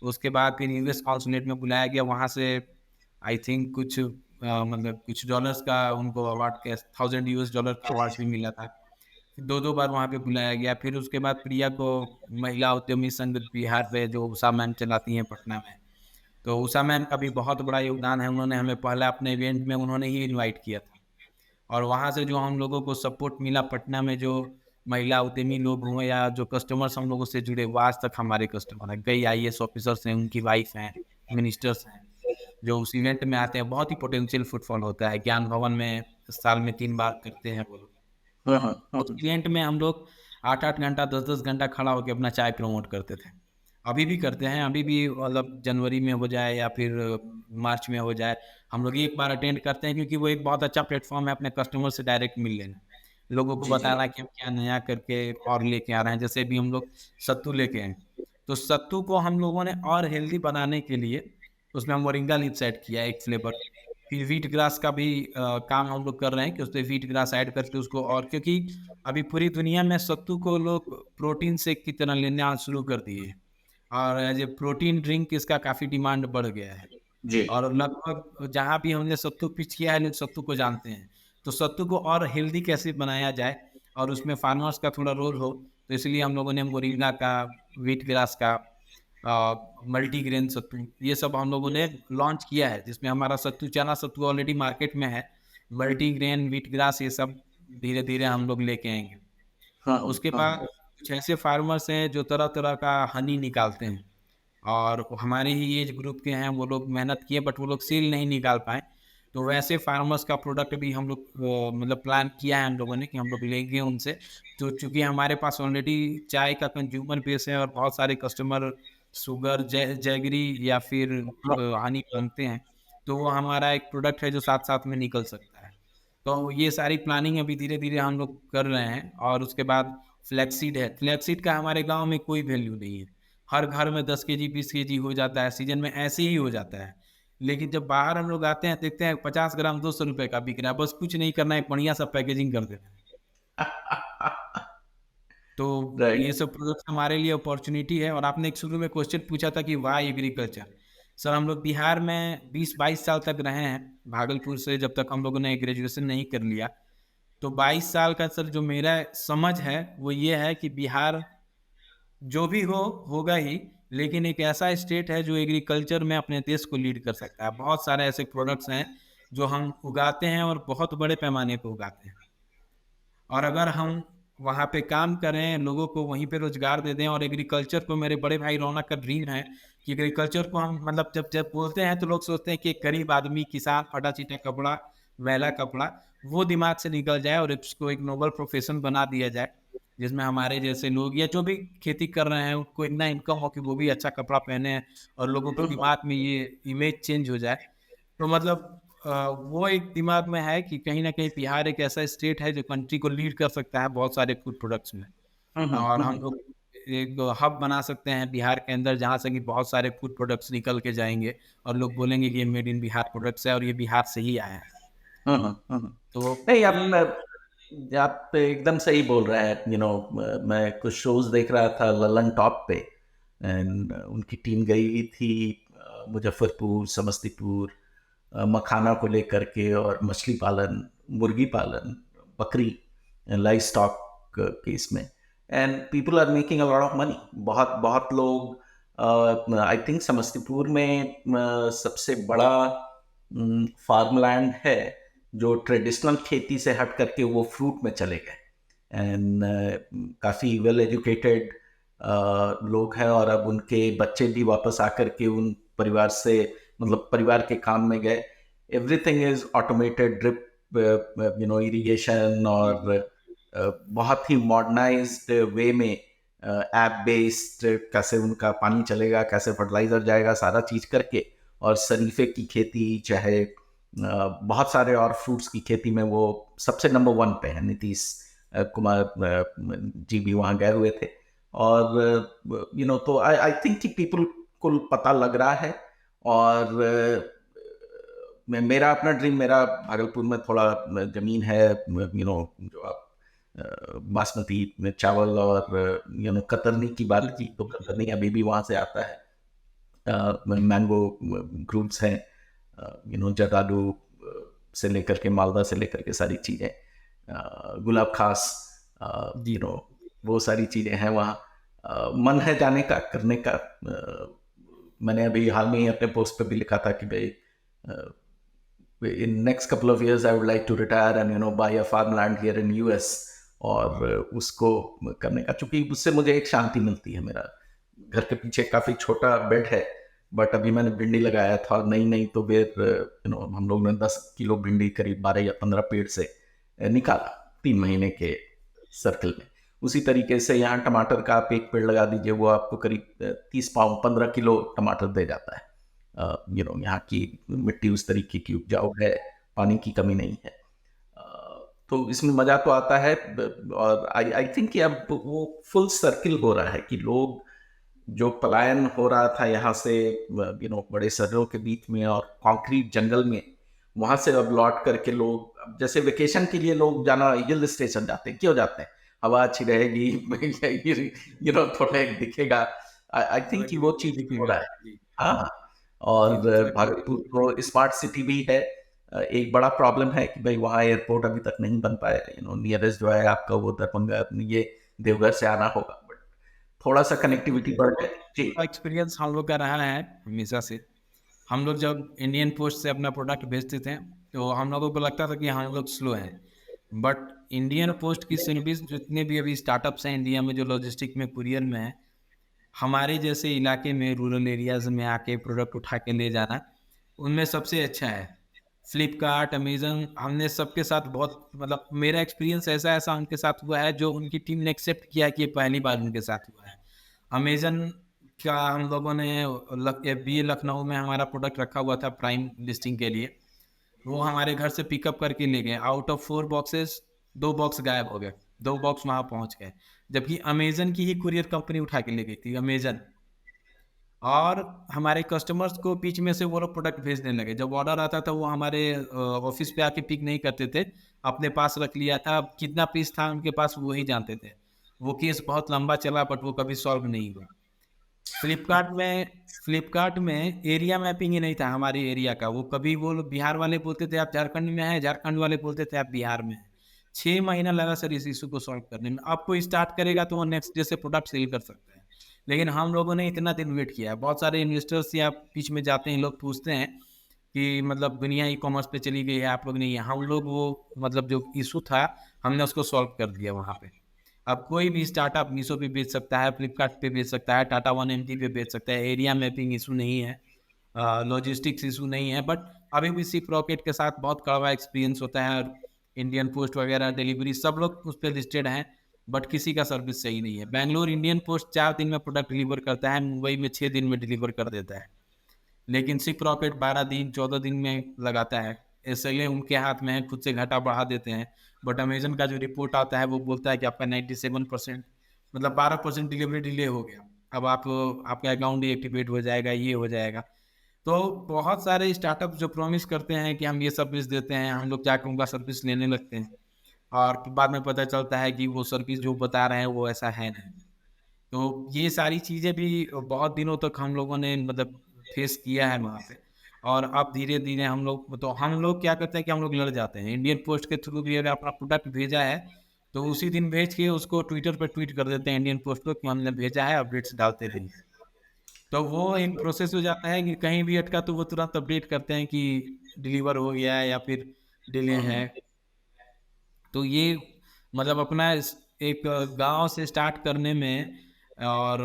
उसके बाद फिर यूएस कॉन्सुलेट में बुलाया गया, वहाँ से आई थिंक कुछ मतलब कुछ डॉलर्स का उनको अवार्ड के $1000 का अवार्ड भी मिला था। 2-2 बार वहाँ पे बुलाया गया। फिर उसके बाद प्रिया को महिला उद्यमी संघ बिहार पे जो उषा मैम चलाती हैं पटना में, तो उषा मैम का भी बहुत बड़ा योगदान है। उन्होंने हमें पहला अपने इवेंट में उन्होंने ही इनवाइट किया था, और वहाँ से जो हम लोगों को सपोर्ट मिला पटना में, जो महिला उद्यमी लोग हुए या जो कस्टमर्स हम लोगों से जुड़े, वो आज तक हमारे कस्टमर हैं। कई आईएएस ऑफिसर्स हैं, उनकी वाइफ हैं, मिनिस्टर्स हैं, जो उस इवेंट में आते हैं। बहुत ही पोटेंशियल फुटफॉल होता है। ज्ञान भवन में साल में 3 बार करते हैं वो लोग। उस इवेंट में हम लोग 8-8 घंटा 10-10 घंटा खड़ा होकर अपना चाय प्रमोट करते थे। अभी भी करते हैं, अभी भी मतलब जनवरी में हो जाए या फिर मार्च में हो जाए, हम लोग एक बार अटेंड करते हैं, क्योंकि वो एक बहुत अच्छा प्लेटफॉर्म है अपने कस्टमर से डायरेक्ट मिल लेना, लोगों को जी जी। बताना कि हम क्या नया करके और लेके आ रहे हैं। जैसे भी हम लोग सत्तू लेके आए, तो सत्तू को हम लोगों ने और हेल्दी बनाने के लिए उसमें हम मोरिंगा लीव्स ऐड किया है, एक फ्लेवर। फिर व्हीट ग्रास का भी काम हम लोग कर रहे हैं कि उसमें व्हीट ग्रास ऐड करके उसको, और क्योंकि अभी पूरी दुनिया में सत्तू को लोग प्रोटीन शेक की तरह लेना शुरू कर दिए हैं, और एज ए प्रोटीन ड्रिंक इसका काफ़ी डिमांड बढ़ गया है। जी। और लगभग जहाँ भी हमने सत्तू पिच किया है, लोग सत्तू को जानते हैं। तो सत्तू को और हेल्दी कैसे बनाया जाए और उसमें फार्मर्स का थोड़ा रोल हो, तो इसलिए हम लोगों ने मोरिंगा का, व्हीट ग्रास का, मल्टीग्रेन सत्तू, ये सब हम लोगों ने लॉन्च किया है, जिसमें हमारा सत्तू चना सत्तू ऑलरेडी मार्केट में है। मल्टीग्रेन, व्हीट ग्रास, ये सब धीरे धीरे हम लोग लेके आएंगे। हाँ उसके हाँ बाद कुछ ऐसे फार्मर्स हैं जो तरह तरह का हनी निकालते हैं, और हमारे ही एज ग्रुप के हैं, वो लोग मेहनत किए बट वो लोग सील नहीं निकाल पाए। तो वैसे फार्मर्स का प्रोडक्ट भी हम लोग मतलब प्लान किया है हम लोगों ने कि हम लोग लेंगे उनसे। तो चूंकि हमारे पास ऑलरेडी चाय का कंज्यूमर बेस है और बहुत सारे कस्टमर शुगर, जैगरी या फिर हाँ। हनी मांगते हैं, तो वो हमारा एक प्रोडक्ट है जो साथ साथ में निकल सकता है। तो ये सारी प्लानिंग अभी धीरे धीरे हम लोग कर रहे हैं। और उसके बाद फ्लैक्सीड है। फ्लैक्सीड का हमारे गांव में कोई वैल्यू नहीं है। हर घर में 10 केजी 20 केजी हो जाता है, सीजन में ऐसे ही हो जाता है। लेकिन जब बाहर हम लोग आते हैं, देखते हैं 50 ग्राम 200 रुपए का बिक रहा है, बस कुछ नहीं करना है, बढ़िया सा पैकेजिंग कर देना है। तो ये राइट। सब प्रोडक्ट्स हमारे लिए अपॉर्चुनिटी है। और आपने एक शुरू में क्वेश्चन पूछा था कि वाई एग्रीकल्चर। सर, हम लोग बिहार में 20-22 साल तक रहे हैं, भागलपुर से, जब तक हम लोगों ने ग्रेजुएशन नहीं कर लिया। तो 22 साल का सर जो मेरा समझ है वो ये है कि बिहार जो भी हो होगा ही, लेकिन एक ऐसा स्टेट है जो एग्रीकल्चर में अपने देश को लीड कर सकता है। बहुत सारे ऐसे प्रोडक्ट्स हैं जो हम उगाते हैं और बहुत बड़े पैमाने पर उगाते हैं। और अगर हम वहाँ पे काम करें, लोगों को वहीं पे रोजगार दे दें, और एग्रीकल्चर को, मेरे बड़े भाई रौनक का ड्रीम है कि एग्रीकल्चर को हम, मतलब जब जब बोलते हैं तो लोग सोचते हैं कि एक गरीब आदमी, किसान, फटा चिटा कपड़ा, मैला कपड़ा, वो दिमाग से निकल जाए और इसको एक नोबल प्रोफेशन बना दिया जाए, जिसमें हमारे जैसे लोग या जो भी खेती कर रहे हैं उनको इतना इनकम हो कि वो भी अच्छा कपड़ा पहने, और लोगों के दिमाग में ये इमेज चेंज हो जाए। तो मतलब वो एक दिमाग में है कि कहीं ना कहीं बिहार एक ऐसा स्टेट है जो कंट्री को लीड कर सकता है बहुत सारे फूड प्रोडक्ट्स में। और हम लोग एक हब बना सकते हैं बिहार के अंदर, जहाँ से कि बहुत सारे फूड प्रोडक्ट्स निकल के जाएंगे और लोग बोलेंगे कि ये मेड इन बिहार प्रोडक्ट्स है और ये बिहार से ही आया है। तो नहीं, ये आप एकदम सही बोल रहे हैं। मैं कुछ शोज देख रहा था ललन टॉप पे, एंड उनकी टीम गई हुई थी मुजफ्फरपुर, समस्तीपुर, मखाना को लेकर के, और मछली पालन, मुर्गी पालन, बकरी, लाइव स्टॉक के इसमें, and people are making a lot of money. बहुत बहुत लोग, आई थिंक समस्तीपुर में सबसे बड़ा फार्मलैंड है जो ट्रेडिशनल खेती से हट करके वो फ्रूट में चले गए, एंड काफ़ी वेल एजुकेटेड लोग हैं, और अब उनके बच्चे भी वापस आकर के उन परिवार से, मतलब परिवार के काम में गए। Everything is automated, drip irrigation, और बहुत ही मॉडर्नाइज्ड वे में ऐप बेस्ड कैसे उनका पानी चलेगा, कैसे फर्टिलाइजर जाएगा, सारा चीज करके। और शरीफे की खेती, चाहे बहुत सारे और फ्रूट्स की खेती में वो सबसे नंबर वन पे है। नीतीश कुमार जी भी वहाँ गए हुए थे। और तो आई थिंक कि पीपल को पता लग रहा है। और मेरा अपना ड्रीम, मेरा भागलपुर में थोड़ा जमीन है, जो आप बासमती में चावल, और कतरनी की बात की, तो कतरनी अभी भी वहाँ से आता है। मैंगो ग्रूप्स हैं, जर्दालू से लेकर के मालदा से लेकर के सारी चीज़ें, गुलाब खास, जी। वो सारी चीज़ें हैं वहाँ। मन है जाने का, करने का। मैंने अभी हाल में ही अपने पोस्ट पे भी लिखा था कि भाई in next couple of years I would like to retire and buy a farmland here in US, और उसको करने का, चूंकि उससे मुझे एक शांति मिलती है। मेरा घर के पीछे काफी छोटा बेड है, बट अभी मैंने भिंडी लगाया था, नई नई, तो फिर हम लोग ने 10 किलो भिंडी करीब 12 या 15 पेड़ से निकाला 3 महीने के सर्कल में। उसी तरीके से यहाँ टमाटर का आप एक पेड़ लगा दीजिए, वो आपको करीब 30 पाउंड 15 किलो टमाटर दे जाता है। यहाँ की मिट्टी उस तरीके की उपजाऊ है, पानी की कमी नहीं है। तो इसमें मजा तो आता है। और आई थिंक कि अब वो फुल सर्किल हो रहा है कि लोग, जो पलायन हो रहा था यहाँ से बड़े शहरों के बीच में और कंक्रीट जंगल में, वहां से अब लौट करके लोग, अब जैसे वेकेशन के लिए लोग जाना हिल स्टेशन जाते हैं, क्यों जाते हैं? हवा अच्छी रहेगी, थोड़ा एक दिखेगा। आई थिंक कि वो चीज हो रहा है। जी, हाँ। जी, और तरक्की हो भागलपुर रही है। तो स्मार्ट सिटी भी है। एक बड़ा प्रॉब्लम है कि भाई वहाँ एयरपोर्ट अभी तक नहीं बन पाया। नियरेस्ट जो है आपका वो दरभंगा, ये देवघर से आना होगा, बट थोड़ा सा कनेक्टिविटी बढ़ जाए। जी। एक्सपीरियंस हम लोग का रहा है हमेशा से। हम लोग जब इंडियन पोस्ट से अपना प्रोडक्ट भेजते थे, तो हम लोगों को लगता था कि हम लोग स्लो हैं। बट इंडियन पोस्ट की सर्विस, जितने भी अभी स्टार्टअप्स हैं इंडिया में जो लॉजिस्टिक में, कुरियर में है, हमारे जैसे इलाके में, रूरल एरियाज़ में आके प्रोडक्ट उठा के ले जाना, उनमें सबसे अच्छा है। फ्लिपकार्ट, अमेज़न, हमने सबके साथ बहुत, मतलब मेरा एक्सपीरियंस ऐसा-ऐसा उनके साथ हुआ है, जो उनकी टीम ने एक्सेप्ट किया कि ये पहली बार उनके साथ हुआ है। अमेज़न का हम लोगों ने एफबीए लखनऊ में हमारा प्रोडक्ट रखा हुआ था प्राइम लिस्टिंग के लिए। वो हमारे घर से पिकअप करके ले गए। आउट ऑफ 4 बॉक्सेस 2 बॉक्स गायब हो गए, 2 बॉक्स वहाँ पहुँच गए। जबकि अमेज़न की ही कुरियर कंपनी उठा के ले गई थी, अमेज़न। और हमारे कस्टमर्स को बीच में से वो लोग प्रोडक्ट भेजने लगे। जब ऑर्डर आता था वो हमारे ऑफिस पे आके पिक नहीं करते थे, अपने पास रख लिया था। अब कितना पीस था उनके पास वो ही जानते थे। वो केस बहुत लंबा चला, बट वो कभी सॉल्व नहीं हुआ। फ्लिपकार्ट में एरिया मैपिंग ही नहीं था हमारे एरिया का। वो कभी वो लोग बिहार वाले बोलते थे आप झारखंड में हैं, झारखंड वाले बोलते थे आप बिहार में हैं। 6 महीना लगा सर इस इशू को सॉल्व करने में। अब कोई स्टार्ट करेगा तो वो नेक्स्ट डे से प्रोडक्ट सेल कर सकता है। लेकिन हम लोगों ने इतना दिन वेट किया है। बहुत सारे इन्वेस्टर्स या बीच में जाते हैं, लोग पूछते हैं कि मतलब दुनिया ई कॉमर्स पे चली गई है, आप लोग नहीं है। हम लोग वो, मतलब जो इशू था, हमने उसको सॉल्व कर दिया वहाँ पे। अब कोई भी स्टार्टअप मीशो पे बेच सकता है, फ्लिपकार्ट पे बेच सकता है, टाटा वन एम पे बेच सकता है। एरिया मैपिंग इशू नहीं है, लॉजिस्टिक्स इशू नहीं है। बट अभी भी सिप रॉकेट के साथ बहुत कड़वा एक्सपीरियंस होता है। और इंडियन पोस्ट वगैरह डिलीवरी सब लोग उस पर लिस्टेड हैं, बट किसी का सर्विस सही नहीं है। बैंगलोर इंडियन पोस्ट 4 दिन में प्रोडक्ट डिलीवर करता है, मुंबई में 6 दिन में डिलीवर कर देता है। लेकिन सिप रॉकेट 12 दिन 14 दिन में लगाता है। एसएलए उनके हाथ में है, खुद से घाटा बढ़ा देते हैं। बट अमेजन का जो रिपोर्ट आता है वो बोलता है कि आपका 97%, मतलब 12% डिलीवरी डिले हो गया। अब आप, आपका अकाउंट एक्टिवेट हो जाएगा, ये हो जाएगा। तो बहुत सारे स्टार्टअप जो प्रॉमिस करते हैं कि हम ये सर्विस देते हैं, हम लोग जाकर उनका सर्विस लेने लगते हैं, और फिर बाद में पता चलता है कि वो सर्विस जो बता रहे हैं वो ऐसा है नहीं। तो ये सारी चीज़ें भी बहुत दिनों तक हम लोगों ने मतलब फेस किया है वहाँ पे। और अब धीरे-धीरे हम लोग क्या करते हैं कि हम लोग लड़ जाते हैं। इंडियन पोस्ट के थ्रू भी अगर अपना प्रोडक्ट भेजा है, तो उसी दिन भेज के उसको ट्विटर पे ट्वीट कर देते हैं इंडियन पोस्ट को कि हमने भेजा है, अपडेट्स डालते रहिए। तो वो एक प्रोसेस हो जाता है कि कहीं भी अटका तो वो तुरंत अपडेट करते हैं कि डिलीवर हो गया है या फिर डिले है। तो ये मतलब अपना एक गांव से स्टार्ट करने में और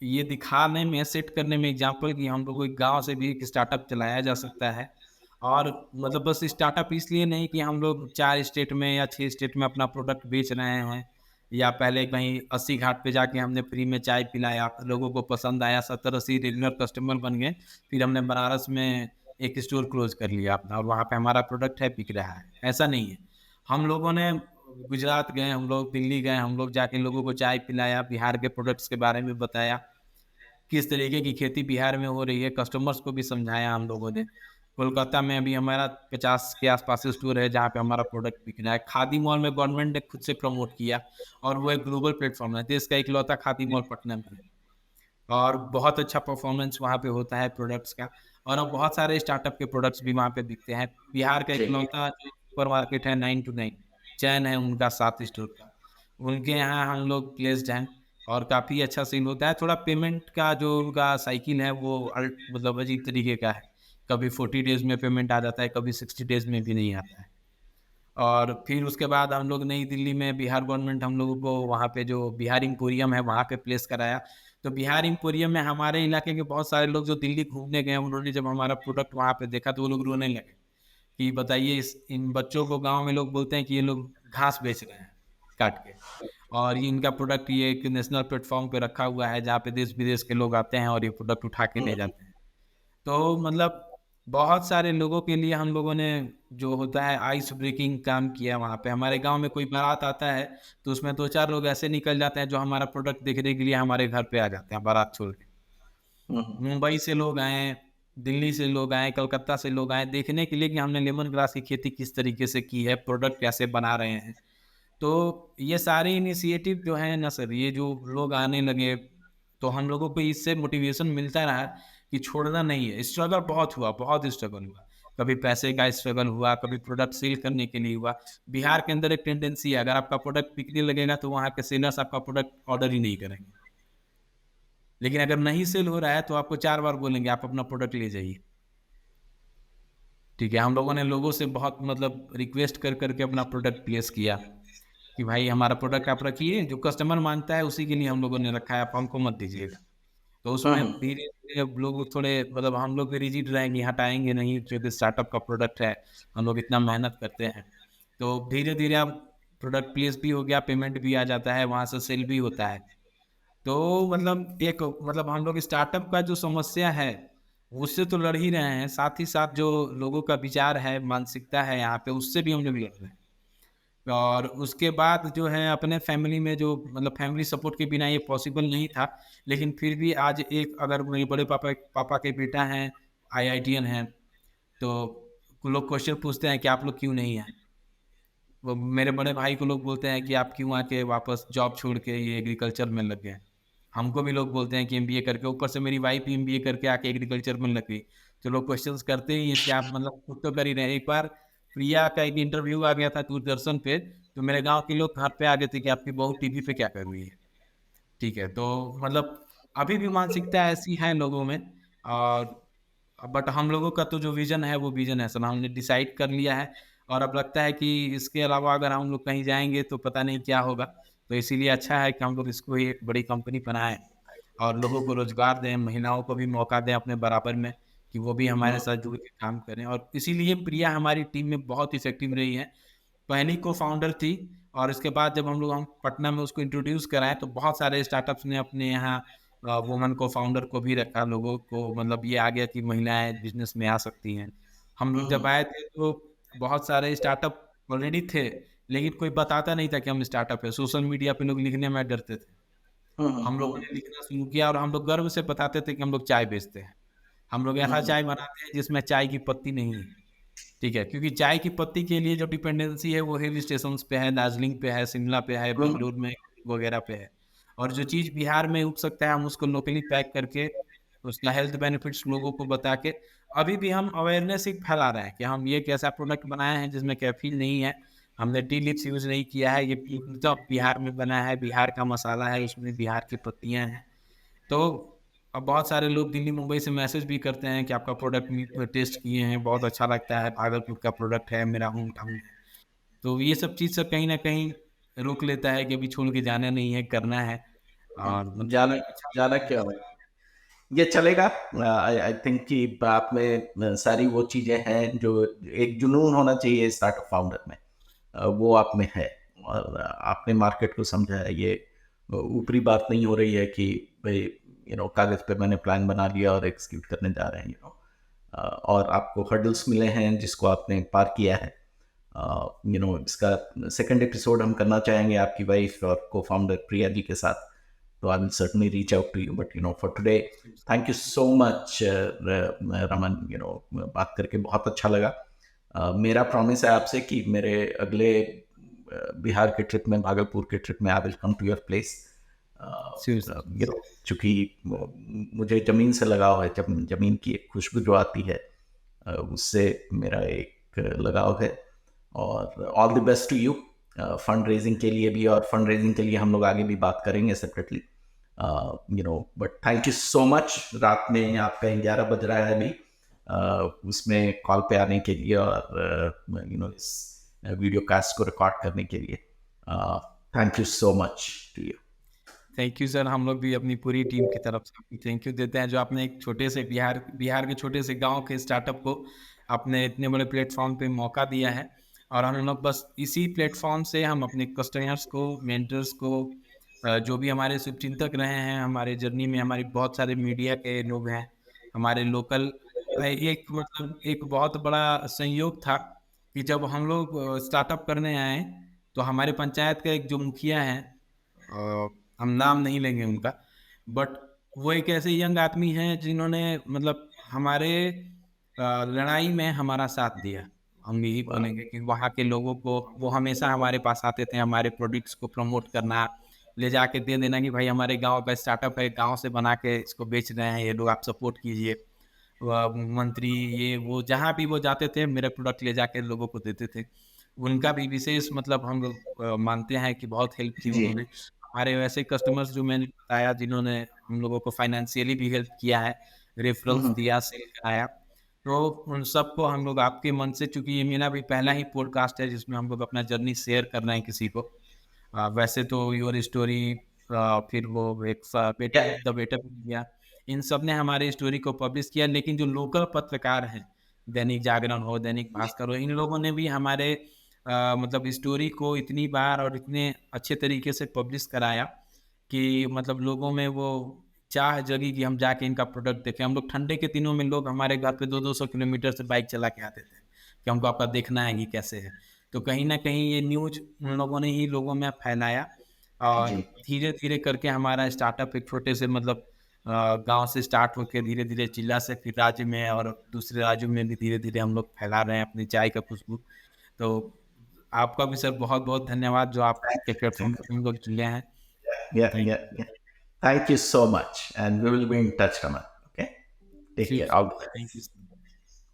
ये दिखाने में, सेट करने में एग्जाम्पल कि हम लोग को एक गाँव से भी एक स्टार्टअप चलाया जा सकता है। और मतलब बस स्टार्टअप इसलिए नहीं कि हम लोग 4 स्टेट में या 6 स्टेट में अपना प्रोडक्ट बेच रहे हैं, या पहले कहीं 80 घाट पे जाके हमने फ्री में चाय पिलाया, लोगों को पसंद आया, 70-80 रेगुलर कस्टमर बन गए। फिर हमने बनारस में एक स्टोर क्लोज़ कर लिया अपना और वहाँ पे हमारा प्रोडक्ट है, बिक रहा है। ऐसा नहीं है। हम लोगों ने गुजरात गए, हम लोग दिल्ली गए, हम लोग जाके लोगों को चाय पिलाया, बिहार के प्रोडक्ट्स के बारे में बताया, किस तरीके की खेती बिहार में हो रही है, कस्टमर्स को भी समझाया हम लोगों ने। कोलकाता में अभी हमारा 50 के आस-पास स्टोर है जहाँ पे हमारा प्रोडक्ट बिक रहा है। खादी मॉल में गवर्नमेंट ने खुद से प्रमोट किया और वो एक ग्लोबल प्लेटफ़ॉर्म है। देश का इकलौता खादी मॉल पटना में है और बहुत अच्छा परफ़ॉर्मेंस वहाँ पे होता है प्रोडक्ट्स का। और अब बहुत सारे स्टार्टअप के प्रोडक्ट्स भी वहाँ पे बिकते हैं। बिहार का जी। इकलौता जो सुपर मार्केट है 9 टू 9, चैन है उनका 7 स्टोर का। उनके यहाँ हम लोग प्लेस्ड हैं और काफ़ी अच्छा सेल होता है। थोड़ा पेमेंट का जो उनका साइकिल है वो मतलब अजीब तरीके का है। कभी 40 डेज़ में पेमेंट आ जाता है, कभी 60 डेज़ में भी नहीं आता है। और फिर उसके बाद हम लोग नई दिल्ली में बिहार गवर्नमेंट हम लोगों को वहाँ पे जो बिहार एम्पोरियम है वहाँ पे प्लेस कराया। तो बिहार एम्पोरियम में हमारे इलाके के बहुत सारे लोग जो दिल्ली घूमने गए, उन्होंने जब हमारा प्रोडक्ट वहाँ पे देखा तो वो लोग रोने लगे कि बताइए, इस इन बच्चों को गाँव में लोग बोलते हैं कि ये लोग घास बेच रहे हैं काट के, और ये इनका प्रोडक्ट ये एक नेशनल प्लेटफ़ॉर्म पे रखा हुआ है जहाँ पे देश-विदेश के लोग आते हैं और ये प्रोडक्ट उठा के ले हुँ, जाते हैं। तो मतलब बहुत सारे लोगों के लिए हम लोगों ने जो होता है आइस ब्रेकिंग काम किया वहाँ पे। हमारे गाँव में कोई बारात आता है, तो उसमें 2-4 लोग ऐसे निकल जाते हैं जो हमारा प्रोडक्ट देखने के लिए हमारे घर पे आ जाते हैं बारात छोड़ के। हुँ, हुँ, मुंबई से लोग आए, दिल्ली से लोग आए, कलकत्ता से लोग आए देखने के लिए कि हमने लेमन ग्रास की खेती किस तरीके से की है, प्रोडक्ट कैसे बना रहे हैं। तो ये सारे इनिशिएटिव जो हैं ना सर, ये जो लोग आने लगे, तो हम लोगों को इससे मोटिवेशन मिलता रहा कि छोड़ना नहीं है। स्ट्रगल बहुत हुआ, बहुत स्ट्रगल हुआ। कभी पैसे का स्ट्रगल हुआ, कभी प्रोडक्ट सेल करने के लिए हुआ। बिहार के अंदर एक टेंडेंसी है, अगर आपका प्रोडक्ट बिकने लगेगा तो वहाँ के सेलर्स आपका प्रोडक्ट ऑर्डर ही नहीं करेंगे। लेकिन अगर नहीं सेल हो रहा है तो आपको 4 बार बोलेंगे आप अपना प्रोडक्ट ले जाइए। ठीक है, हम लोगों ने लोगों से बहुत मतलब रिक्वेस्ट कर के अपना प्रोडक्ट प्लेस किया कि भाई हमारा प्रोडक्ट आप रखिए, जो कस्टमर माँगता है उसी के लिए हम लोगों ने रखा है, आप हमको मत दीजिएगा। तो हुँ, उसमें हुँ, धीरे-धीरे अब लोग थोड़े मतलब हम लोग भी रिजिड रहेंगे, हटाएँगे नहीं, क्योंकि स्टार्टअप का प्रोडक्ट है, हम लोग इतना मेहनत करते हैं। तो धीरे-धीरे अब प्रोडक्ट प्लेस भी हो गया, पेमेंट भी आ जाता है, वहाँ से सेल भी होता है। तो मतलब एक मतलब हम लोग स्टार्टअप का जो समस्या है, उससे तो लड़ ही रहे हैं, साथ ही साथ जो लोगों का विचार है, मानसिकता है यहाँ पे, उससे भी हम लोग लड़ रहे हैं। और उसके बाद जो है अपने फैमिली में जो मतलब फैमिली सपोर्ट के बिना ये पॉसिबल नहीं था। लेकिन फिर भी आज एक अगर मेरे बड़े पापा पापा के बेटा हैं, आईआईटीएन हैं, तो लोग क्वेश्चन पूछते हैं कि आप लोग क्यों नहीं हैं? वो मेरे बड़े भाई को लोग बोलते हैं कि आप क्यों आके वापस जॉब छोड़ के ये एग्रीकल्चर में लग गए? हमको भी लोग बोलते हैं कि एमबीए करके, ऊपर से मेरी वाइफ भी एमबीए करके आके एग्रीकल्चर में लग गई। तो लोग क्वेश्चंस करते ही हैं कि आप मतलब खुद तो कर ही रहे हैं। एक बार प्रिया का एक इंटरव्यू आ गया था दूरदर्शन पे, तो मेरे गाँव के लोग घर पे आ गए थे कि आपकी बहू टीवी पे क्या कर रही है? ठीक है, तो मतलब अभी भी मानसिकता ऐसी है लोगों में। और बट हम लोगों का तो जो विज़न है वो विज़न है सर, हमने डिसाइड कर लिया है। और अब लगता है कि इसके अलावा अगर हम लोग कहीं जाएँगे तो पता नहीं क्या होगा। तो इसीलिए अच्छा है कि हम लोग इसको ही एक बड़ी कंपनी बनाएँ और लोगों को रोज़गार दें, महिलाओं को भी मौका दें अपने बराबर में कि वो भी हमारे हुँ, साथ जुड़ के काम करें। और इसीलिए प्रिया हमारी टीम में बहुत इफ़ेक्टिव रही है। पहली को-फाउंडर थी और इसके बाद जब हम पटना में उसको इंट्रोड्यूस कराएँ तो बहुत सारे स्टार्टअप्स ने अपने यहाँ वुमन को-फाउंडर को भी रखा, लोगों को मतलब ये आ गया कि महिलाएँ बिज़नेस में आ सकती हैं। हम लोग जब हुँ, आए थे तो बहुत सारे स्टार्टअप ऑलरेडी थे, लेकिन कोई बताता नहीं था कि हम स्टार्टअप है। सोशल मीडिया पे लोग लिखने में डरते थे। हुँ, हम लोगों हुँ, ने लिखना शुरू किया और हम लोग गर्व से बताते थे कि हम लोग चाय बेचते हैं। हम लोग ऐसा हुँ, चाय बनाते हैं जिसमें चाय की पत्ती नहीं है। ठीक है, क्योंकि चाय की पत्ती के लिए जो डिपेंडेंसी है वो हिल स्टेशंस पे है, दार्जिलिंग पे है, शिमला पे है, हुँ, बेंगलुरु में वगैरह पे है। और जो चीज़ बिहार में उग सकता है हम उसको लोकली पैक करके उसका हेल्थ बेनिफिट्स लोगों को बता के अभी भी हम अवेयरनेस ही फैला रहे हैं कि हम ये एक ऐसा प्रोडक्ट बनाए हैं जिसमें कैफ़ीन नहीं है, हमने टी लीव्स यूज़ नहीं किया है, ये पूर्णतः बिहार में बना है, बिहार का मसाला है, उसमें बिहार की पत्तियाँ हैं। तो अब बहुत सारे लोग दिल्ली, मुंबई से मैसेज भी करते हैं कि आपका प्रोडक्ट टेस्ट किए हैं, बहुत अच्छा लगता है, भागलपुर का प्रोडक्ट है, मेरा होम टाउन है। तो ये सब चीज़ से कहीं न कहीं रोक लेता है कि अभी छोड़ के जाना नहीं है, करना है। और मतलब जाना अच्छा जाना क्या हो, ये चलेगा। आई आई थिंक कि आप में सारी वो चीज़ें हैं जो एक जुनून होना चाहिए स्टार्टअप फाउंडर में, वो आप में है। और आपने मार्केट को समझा है। ये ऊपरी बात नहीं हो रही है कि भाई कागज़ पे मैंने प्लान बना लिया और एग्जीक्यूट करने जा रहे हैं। और आपको हर्डल्स मिले हैं जिसको आपने पार किया है। इसका सेकंड एपिसोड हम करना चाहेंगे आपकी वाइफ और को फाउंडर प्रिया जी के साथ। तो I will certainly reach out to you, but for today thank you so much Raman. बात करके बहुत अच्छा लगा। मेरा प्रॉमिस है आपसे कि मेरे अगले बिहार के ट्रिप में, भागलपुर के ट्रिप में, I will come to your place. चूँकि मुझे ज़मीन से लगाव है, जब ज़मीन की एक खुशबू जो आती है उससे मेरा एक लगाव है। और all the best to you fund raising के लिए भी, और फंड रेजिंग के लिए हम लोग आगे भी बात करेंगे separately. But thank you so much. रात में आपका 11 बज रहा है अभी, उसमें कॉल पे आने के लिए और इस वीडियो कास्ट को रिकॉर्ड करने के लिए thank you so much to you. Thank you sir. हम लोग भी अपनी पूरी टीम की तरफ से आपको थैंक यू देते हैं, जो आपने एक छोटे से बिहार के छोटे से गांव के स्टार्टअप को आपने इतने बड़े प्लेटफॉर्म पे मौका दिया है। और हम लोग बस इसी प्लेटफॉर्म से हम अपने कस्टमर्स को, मेंटर्स को, जो भी हमारे शुभचिंतक रहे हैं हमारे जर्नी में, हमारी बहुत सारे मीडिया के लोग हैं, हमारे लोकल, एक मतलब एक बहुत बड़ा संयोग था कि जब हम लोग स्टार्टअप करने आए तो हमारे पंचायत का एक जो मुखिया है, हम नाम नहीं लेंगे उनका, बट वो एक ऐसे यंग आदमी हैं जिन्होंने मतलब हमारे लड़ाई में हमारा साथ दिया। हम यही बोलेंगे कि वहाँ के लोगों को, वो हमेशा हमारे पास आते थे हमारे प्रोडक्ट्स को प्रमोट करना, ले जाके दे देना कि भाई हमारे गांव का स्टार्टअप है, गांव से बना के इसको बेच रहे हैं ये लोग, आप सपोर्ट कीजिए। मंत्री ये वो जहाँ भी वो जाते थे मेरे प्रोडक्ट ले जाके लोगों को देते थे। उनका भी विशेष मतलब हम लोग मानते हैं कि बहुत हेल्प की जी उन्होंने। हमारे वैसे कस्टमर्स जो मैंने बताया जिन्होंने हम लोगों को फाइनेंशियली भी हेल्प किया है, रेफरल्स दिया, सेल कराया, तो उन सबको हम लोग आपके मन से, चूंकि ये मेरा भी पहला ही पॉडकास्ट है जिसमें हम लोग अपना जर्नी शेयर कर रहे हैं किसी को। वैसे तो योर स्टोरी, फिर वो एक बेटर द बेटर इंडिया, इन सब ने हमारे स्टोरी को पब्लिश किया, लेकिन जो लोकल पत्रकार हैं, दैनिक जागरण हो, दैनिक भास्कर हो, इन लोगों ने भी हमारे मतलब स्टोरी को इतनी बार और इतने अच्छे तरीके से पब्लिश कराया कि मतलब लोगों में वो चाह जगी कि हम जाके इनका प्रोडक्ट देखें। हम लोग ठंडे के दिनों में लोग हमारे घर पे 200-200 किलोमीटर से बाइक चला के आते थे कि हमको आपका देखना है कि कैसे है। तो कहीं ना कहीं ये न्यूज उन लोगों ने ही लोगों में फैलाया, और जी धीरे धीरे करके हमारा स्टार्टअप एक छोटे से मतलब गांव से स्टार्ट होकर धीरे धीरे जिला से फिर राज्य में और दूसरे राज्यों में भी धीरे धीरे हम लोग फैला रहे हैं अपनी चाय का खुशबू। तो आपका भी सर बहुत बहुत धन्यवाद जो आप के प्लेटफॉर्म पर हम लोग जुड़े हैं। yeah thank yeah yeah Thank you so much, and we will be in touch, Raman. Okay, take you. care. All the best. Thank you.